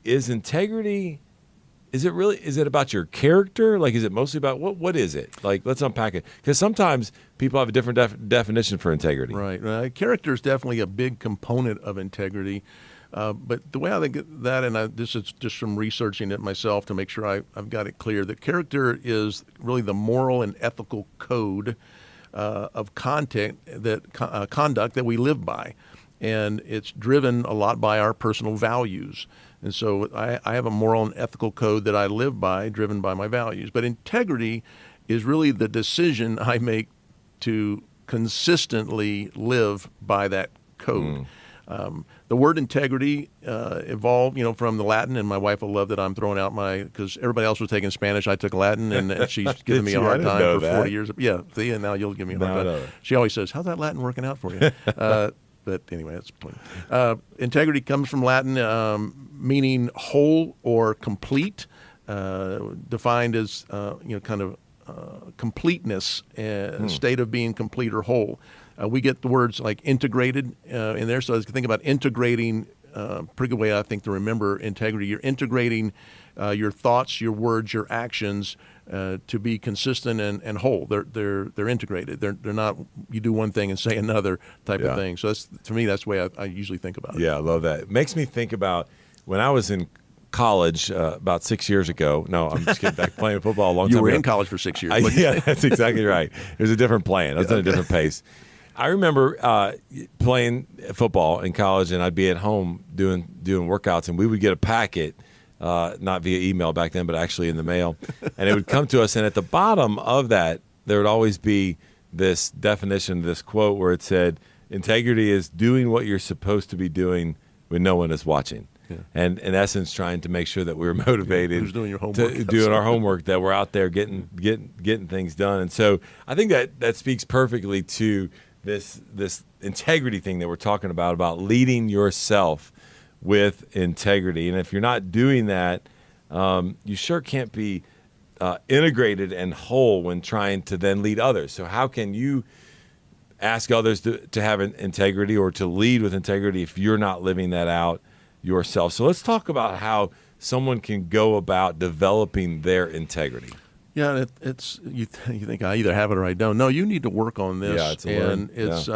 is integrity, is it about your character? Like, is it mostly about, what is it? Like, let's unpack it. Because sometimes people have a different definition for integrity. Right. Character is definitely a big component of integrity. But the way I think of that, and this is just from researching it myself to make sure I've got it clear, that character is really the moral and ethical code of conduct that we live by. And it's driven a lot by our personal values. And so I have a moral and ethical code that I live by, driven by my values. But integrity is really the decision I make to consistently live by that code. The word integrity evolved, from the Latin, and my wife will love that I'm throwing out because everybody else was taking Spanish, I took Latin, and she's giving me a hard time for 40 years. Yeah, see, and now you'll give me a hard time. She always says, how's that Latin working out for you? But anyway, that's the point. Integrity comes from Latin, meaning whole or complete, defined as completeness, state of being complete or whole. We get the words like integrated in there. So as you think about integrating, pretty good way I think to remember integrity. You're integrating your thoughts, your words, your actions to be consistent and whole. They're integrated. They're not you do one thing and say another type of thing. So that's, to me, that's the way I usually think about it. Yeah, I love that. It makes me think about when I was in college about 6 years ago. No, I'm just kidding. Back playing football a long time ago. You were in college for 6 years. Yeah, that's exactly right. It was a different plan. I was at a different pace. I remember playing football in college, and I'd be at home doing workouts, and we would get a packet, not via email back then, but actually in the mail, and it would come to us. And at the bottom of that, there would always be this definition, this quote, where it said, "Integrity is doing what you're supposed to be doing when no one is watching." Yeah. And in essence, trying to make sure that we were motivated, who's doing your homework, doing our homework, that we're out there getting things done. And so I think that speaks perfectly to this integrity thing that we're talking about leading yourself with integrity. And if you're not doing that, you sure can't be integrated and whole when trying to then lead others. So how can you ask others to have integrity or to lead with integrity if you're not living that out yourself? So let's talk about how someone can go about developing their integrity. Yeah, it's you think I either have it or I don't. No, you need to work on this. Yeah, it's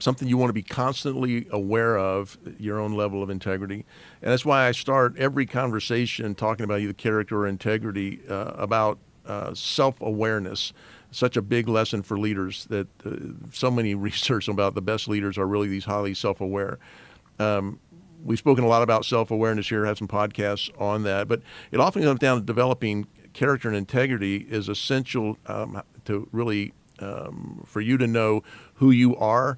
something you want to be constantly aware of, your own level of integrity. And that's why I start every conversation talking about either character or integrity, about self-awareness. Such a big lesson for leaders that so many research about the best leaders are really these highly self-aware. We've spoken a lot about self-awareness here, have some podcasts on that, but it often comes down to developing character and integrity is essential to really for you to know who you are,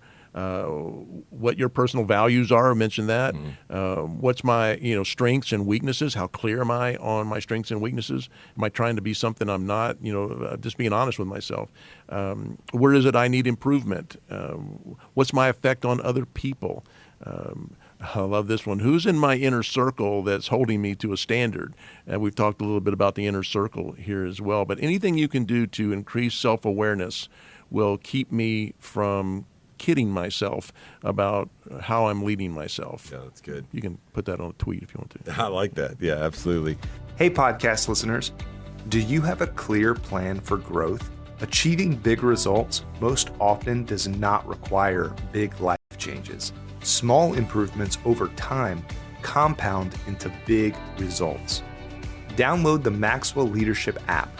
what your personal values are. I mentioned that. What's my strengths and weaknesses? How clear am I on my strengths and weaknesses? Am I trying to be something I'm not? Just being honest with myself. Where is it I need improvement? What's my effect on other people? I love this one. Who's in my inner circle that's holding me to a standard? And we've talked a little bit about the inner circle here as well. But anything you can do to increase self-awareness will keep me from kidding myself about how I'm leading myself. Yeah, that's good. You can put that on a tweet if you want to. I like that. Yeah, absolutely. Hey, podcast listeners. Do you have a clear plan for growth? Achieving big results most often does not require big life changes. Small improvements over time compound into big results. Download the Maxwell Leadership app.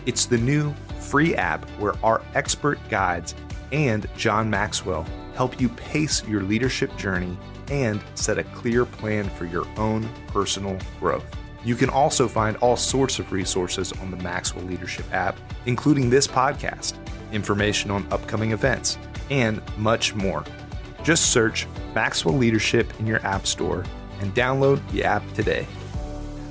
It's the new free app where our expert guides and John Maxwell help you pace your leadership journey and set a clear plan for your own personal growth. You can also find all sorts of resources on the Maxwell Leadership app, including this podcast, information on upcoming events, and much more. Just search Maxwell Leadership in your app store and download the app today.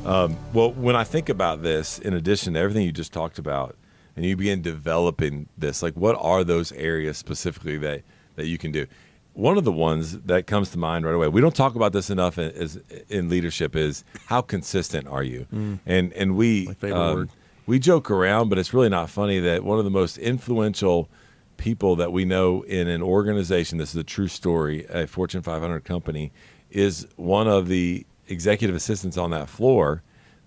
Well, when I think about this, in addition to everything you just talked about, and you begin developing this, like what are those areas specifically that you can do? One of the ones that comes to mind right away, we don't talk about this enough in leadership, is how consistent are you? And we My favorite word. We joke around, but it's really not funny that one of the most influential people that we know in an organization, this is a true story, a Fortune 500 company, is one of the executive assistants on that floor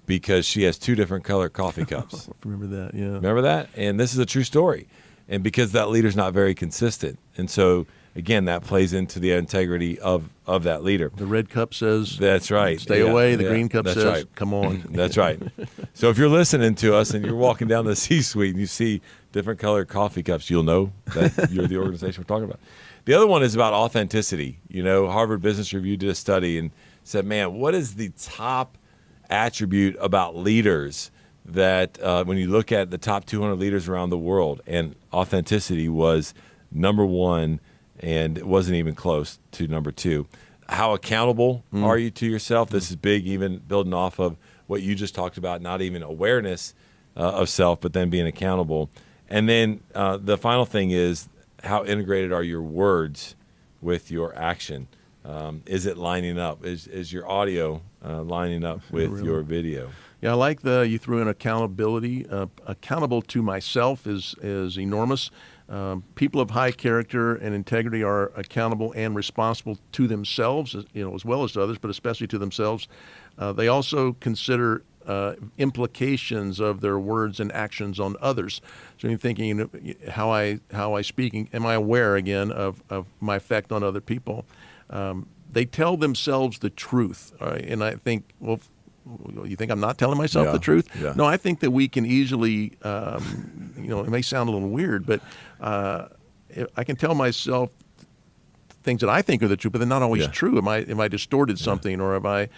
because she has 2 different color coffee cups. Remember that, yeah. Remember that? And this is a true story. And because that leader's not very consistent. And so, again, that plays into the integrity of that leader. The red cup says, that's right. Stay away. The green cup that's says, right. Come on. That's right. So if you're listening to us and you're walking down the C-suite and you see different colored coffee cups, you'll know that you're the organization we're talking about. The other one is about authenticity. You know, Harvard Business Review did a study and said, man, what is the top attribute about leaders that when you look at the top 200 leaders around the world, and authenticity was number 1, and it wasn't even close to number 2. How accountable are you to yourself? This is big, even building off of what you just talked about, not even awareness of self, but then being accountable. And then the final thing is, how integrated are your words with your action? Is it lining up? Is your audio lining up with your video? Yeah, I like you threw in accountability. Accountable to myself is enormous. People of high character and integrity are accountable and responsible to themselves, as well as to others, but especially to themselves. They also consider implications of their words and actions on others. So you're thinking, how I speak, am I aware again of my effect on other people? They tell themselves the truth, and I think, well, you think I'm not telling myself the truth? Yeah. No, I think that we can easily, it may sound a little weird, but I can tell myself things that I think are the truth, but they're not always true. Am I distorted something, or am I?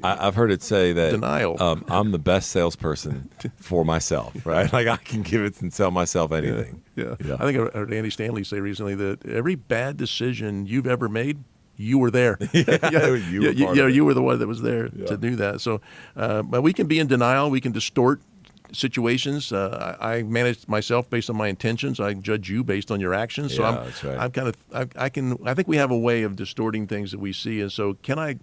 I've heard it say that denial. I'm the best salesperson for myself, right? Like I can give it and sell myself anything. Yeah. I think I heard Andy Stanley say recently that every bad decision you've ever made, you were there. You were the one that was there to do that. So, but we can be in denial. We can distort situations. I manage myself based on my intentions. I judge you based on your actions. So that's right. I think we have a way of distorting things that we see. And so can I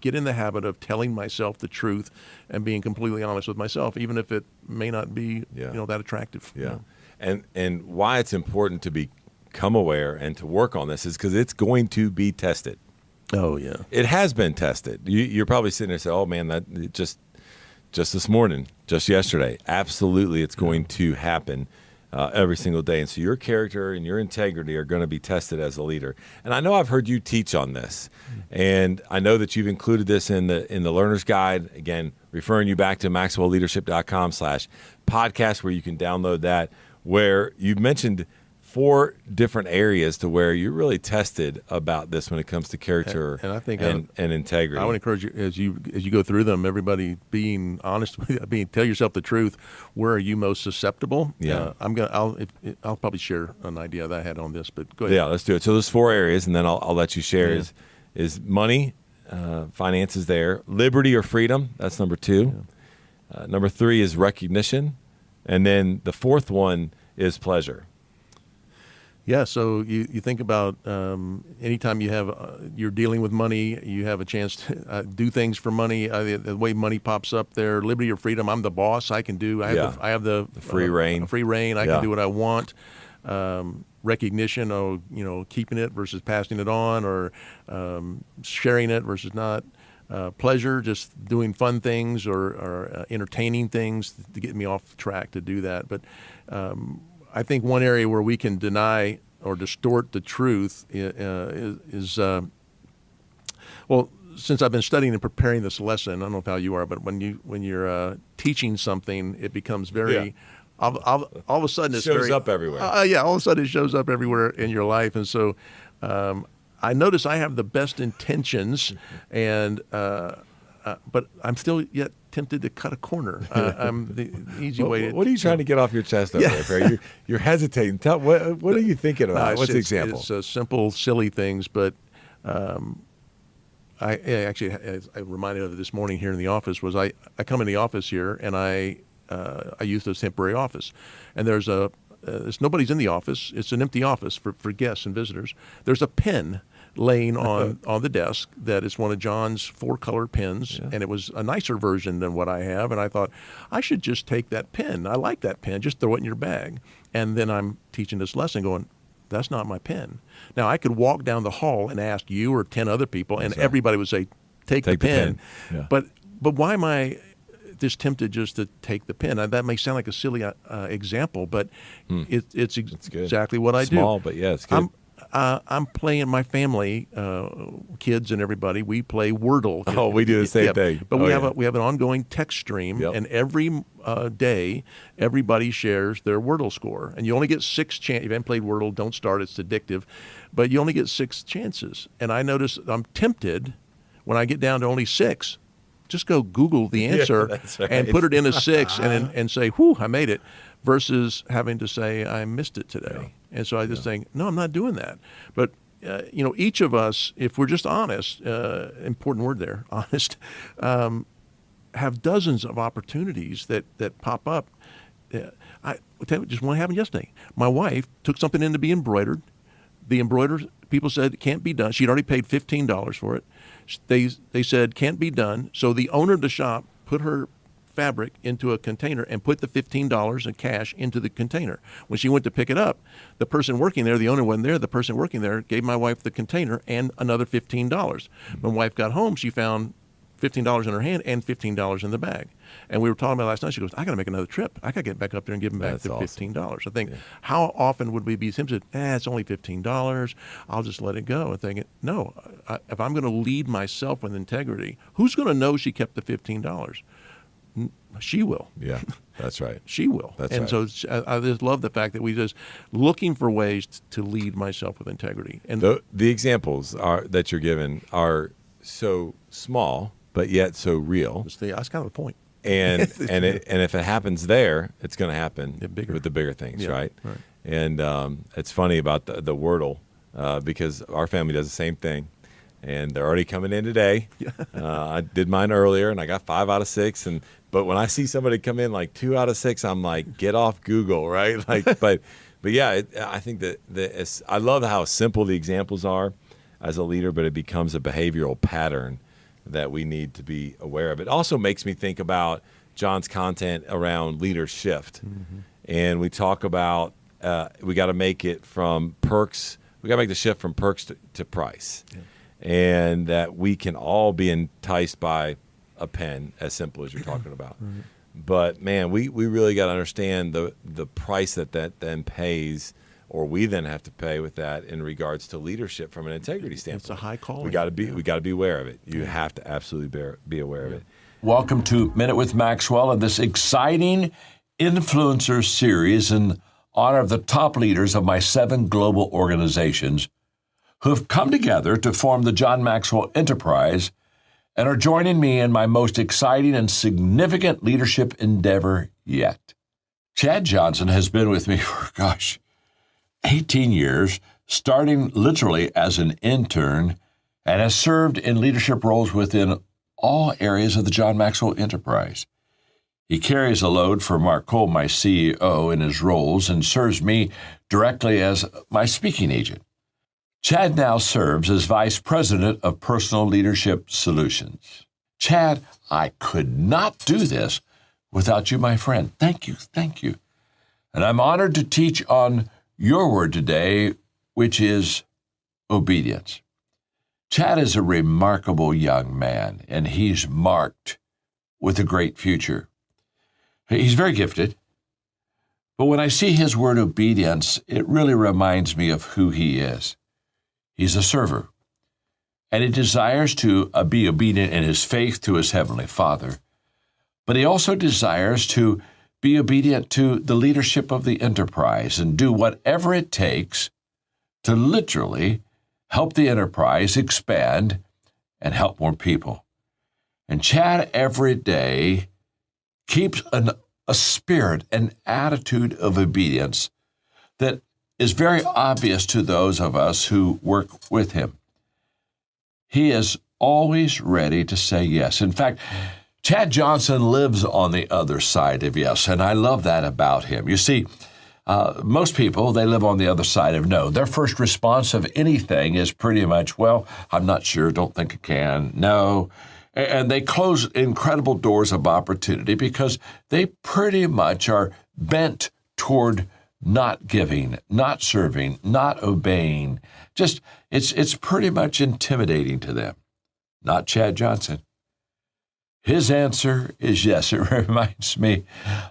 get in the habit of telling myself the truth and being completely honest with myself, even if it may not be, that attractive. Yeah. And why it's important to become aware and to work on this is because it's going to be tested. Oh, yeah. It has been tested. You're probably sitting there saying, oh, man, that just this morning, just yesterday. Absolutely, it's going to happen every single day. And so your character and your integrity are going to be tested as a leader. And I know I've heard you teach on this. And I know that you've included this in the Learner's Guide. Again, referring you back to maxwellleadership.com/podcast, where you can download that, where you've mentioned 4 different areas to where you're really tested about this when it comes to character and I think and integrity. I would encourage you as you go through them, everybody being honest with you, tell yourself the truth. Where are you most susceptible? Yeah, I'll probably share an idea that I had on this, but go ahead. Yeah, let's do it. So there's 4 areas, and then I'll let you share. Is money, finances there, liberty or freedom. That's number 2. Number 3 is recognition, and then the 4th one is pleasure. Yeah, so you think about anytime you're dealing with money, you have a chance to do things for money. The way money pops up there, liberty or freedom. I'm the boss. I can do. I have the free reign. Free reign. I can do what I want. Recognition, keeping it versus passing it on, or sharing it versus not. Pleasure, just doing fun things or entertaining things to get me off track to do that. But I think one area where we can deny or distort the truth is well, since I've been studying and preparing this lesson, I don't know how you are, but when you're teaching something, it becomes very all of a sudden it shows up everywhere. All of a sudden it shows up everywhere in your life, and so I notice I have the best intentions, and but I'm still yet tempted to cut a corner. I'm the easy way. What are you trying to get off your chest over there, Perry? You're hesitating. What are you thinking about? What's the example? It's simple, silly things, but I reminded of it this morning here in the office. Was I come in the office here and I use this temporary office, and there's nobody's in the office. It's an empty office for guests and visitors. There's a pen laying on the desk that is one of John's 4-color pens, and it was a nicer version than what I have. And I thought, I should just take that pen. I like that pen. Just throw it in your bag. And then I'm teaching this lesson going, that's not my pen. Now, I could walk down the hall and ask you or 10 other people, and everybody would say, take the pen. Yeah. But why am I just tempted just to take the pen? That may sound like a silly example, but it's exactly what I do. Small, but yeah, it's good. I'm playing, my family, kids and everybody, we play Wordle. Oh, we do the same thing. But we have an ongoing text stream, and every day, everybody shares their Wordle score. And you only get 6 chances. If you haven't played Wordle, don't start. It's addictive. But you only get 6 chances. And I notice I'm tempted when I get down to only 6, just go Google the answer and put it in a 6 and say, whew, I made it, versus having to say, I missed it today. Yeah. And so I just think, no, I'm not doing that. But, each of us, if we're just honest, important word there, honest, have dozens of opportunities that pop up. I tell you, just one happened yesterday. My wife took something in to be embroidered. The embroider people said it can't be done. She'd already paid $15 for it. They said can't be done. So the owner of the shop put her fabric into a container and put the $15 in cash into the container. When she went to pick it up, the person working there, the owner wasn't there, the person working there gave my wife the container and another $15. When my wife got home, she found $15 in her hand and $15 in the bag. And we were talking about last night, she goes, I got to make another trip. I got to get back up there and give them back the $15. I think, how often would we be tempted, it's only $15, I'll just let it go. And thinking, no, if I'm going to lead myself with integrity, who's going to know she kept the $15? She will. Yeah, that's right. She will. That's and right. So I just love the fact that we just looking for ways to lead myself with integrity. And the examples that you're given are so small, but yet so real. That's kind of the point. And if it happens there, it's going to happen with the bigger things, right? And it's funny about the Wordle because our family does the same thing. And they're already coming in today. I did mine earlier, and I got 5 out of 6. But when I see somebody come in like 2 out of 6, I'm like, get off Google, right? But yeah, I think that I love how simple the examples are as a leader, but it becomes a behavioral pattern that we need to be aware of. It also makes me think about John's content around leader shift, and we talk about we got to make it from perks. We got to make the shift from perks to price. Yeah. And that we can all be enticed by a pen, as simple as you're talking about. Right. But, man, we really got to understand the price that then pays, or we then have to pay with that in regards to leadership from an integrity standpoint. It's a high calling. We got to be aware of it. You have to absolutely be aware of it. Welcome to Minute with Maxwell and this exciting influencer series in honor of the top leaders of my 7 global organizations who have come together to form the John Maxwell Enterprise and are joining me in my most exciting and significant leadership endeavor yet. Chad Johnson has been with me for, 18 years, starting literally as an intern, and has served in leadership roles within all areas of the John Maxwell Enterprise. He carries a load for Mark Cole, my CEO, in his roles and serves me directly as my speaking agent. Chad now serves as Vice President of Personal Leadership Solutions. Chad, I could not do this without you, my friend. Thank you. And I'm honored to teach on your word today, which is obedience. Chad is a remarkable young man, and he's marked with a great future. He's very gifted, But when I see his word obedience, it really reminds me of who he is. He's a server, and he desires to be obedient in his faith to his heavenly Father. But he also desires to be obedient to the leadership of the enterprise and do whatever it takes to literally help the enterprise expand and help more people. And Chad every day keeps a spirit, an attitude of obedience that is very obvious to those of us who work with him. He is always ready to say yes. In fact, Chad Johnson lives on the other side of yes, and I love that about him. You see, most people, they live on the other side of no. Their first response of anything is pretty much, well, I'm not sure, don't think I can, no. And they close incredible doors of opportunity because they pretty much are bent toward not giving, not serving, not obeying. Just, it's pretty much intimidating to them. Not Chad Johnson. His answer is yes. It reminds me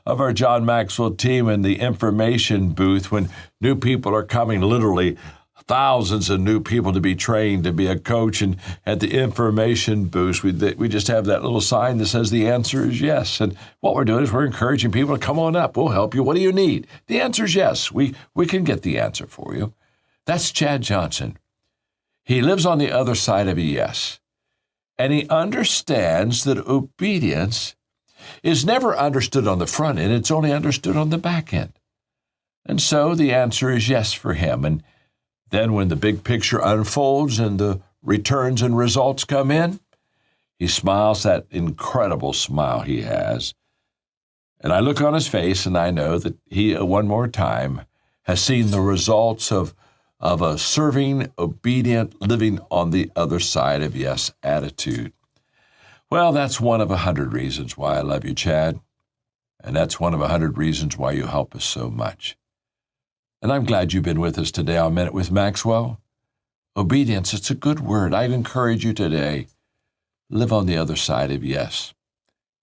of our John Maxwell team in the information booth when new people are coming, literally thousands of new people to be trained to be a coach. And at the information booth, we just have that little sign that says the answer is yes. And what we're doing is we're encouraging people to come on up. We'll help you. What do you need? The answer is yes. We can get the answer for you. That's Chad Johnson. He lives on the other side of a yes. And he understands that obedience is never understood on the front end. It's only understood on the back end. And so the answer is yes for him. And then when the big picture unfolds and the returns and results come in, he smiles that incredible smile he has. And I look on his face and I know that he, one more time, has seen the results of a serving, obedient, living on the other side of yes attitude. Well, that's one of 100 reasons why I love you, Chad. And that's one of 100 reasons why you help us so much. And I'm glad you've been with us today on Minute with Maxwell. Obedience, it's a good word. I'd encourage you today, live on the other side of yes.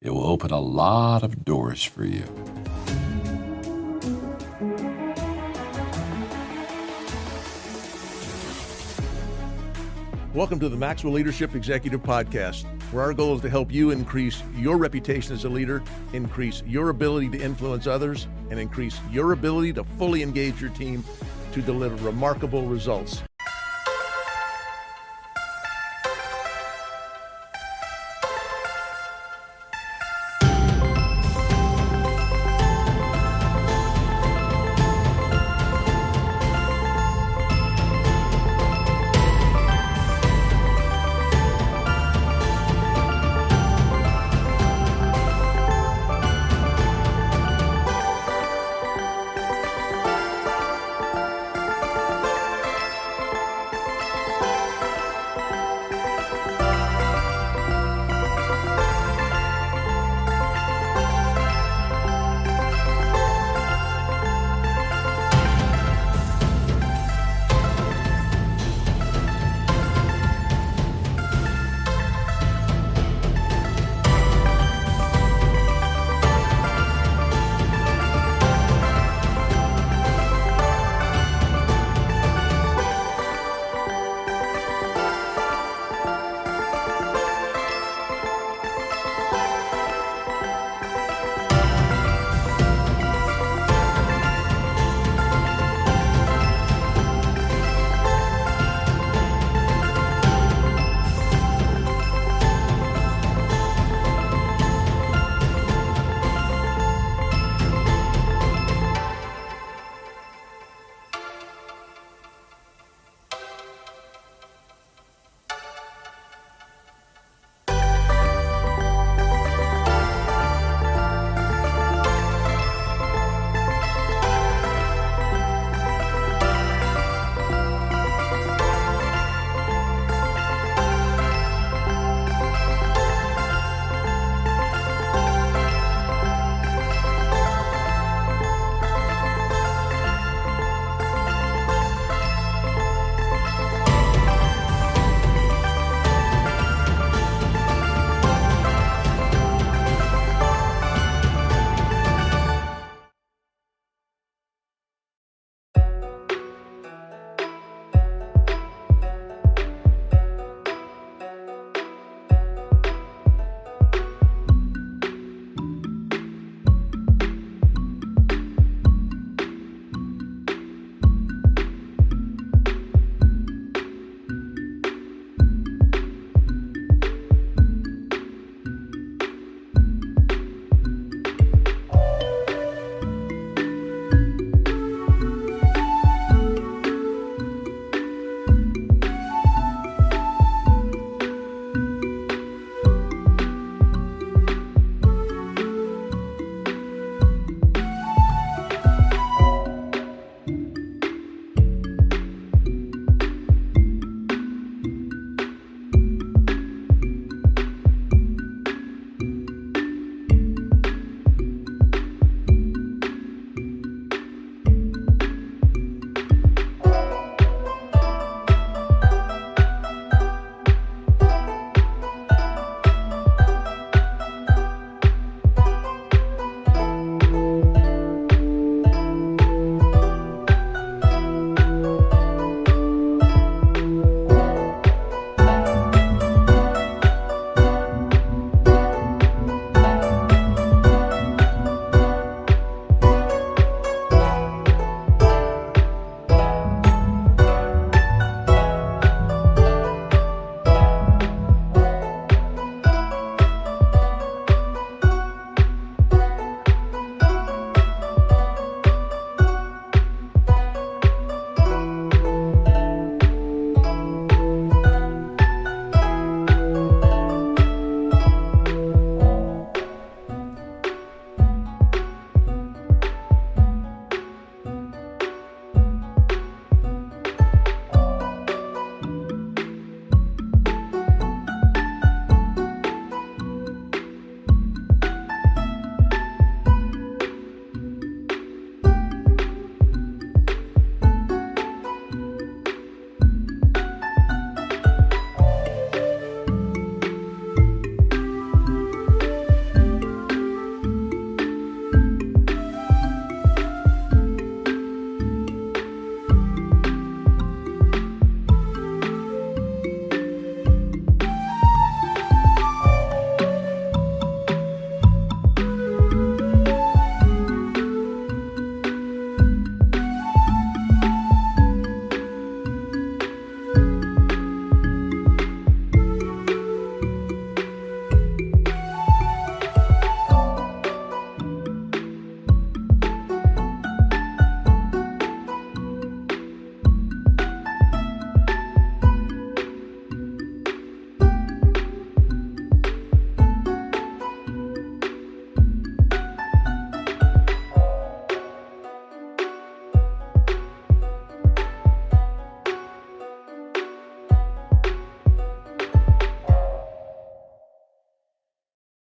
It will open a lot of doors for you. Welcome to the Maxwell Leadership Executive Podcast, where our goal is to help you increase your reputation as a leader, increase your ability to influence others, and increase your ability to fully engage your team to deliver remarkable results.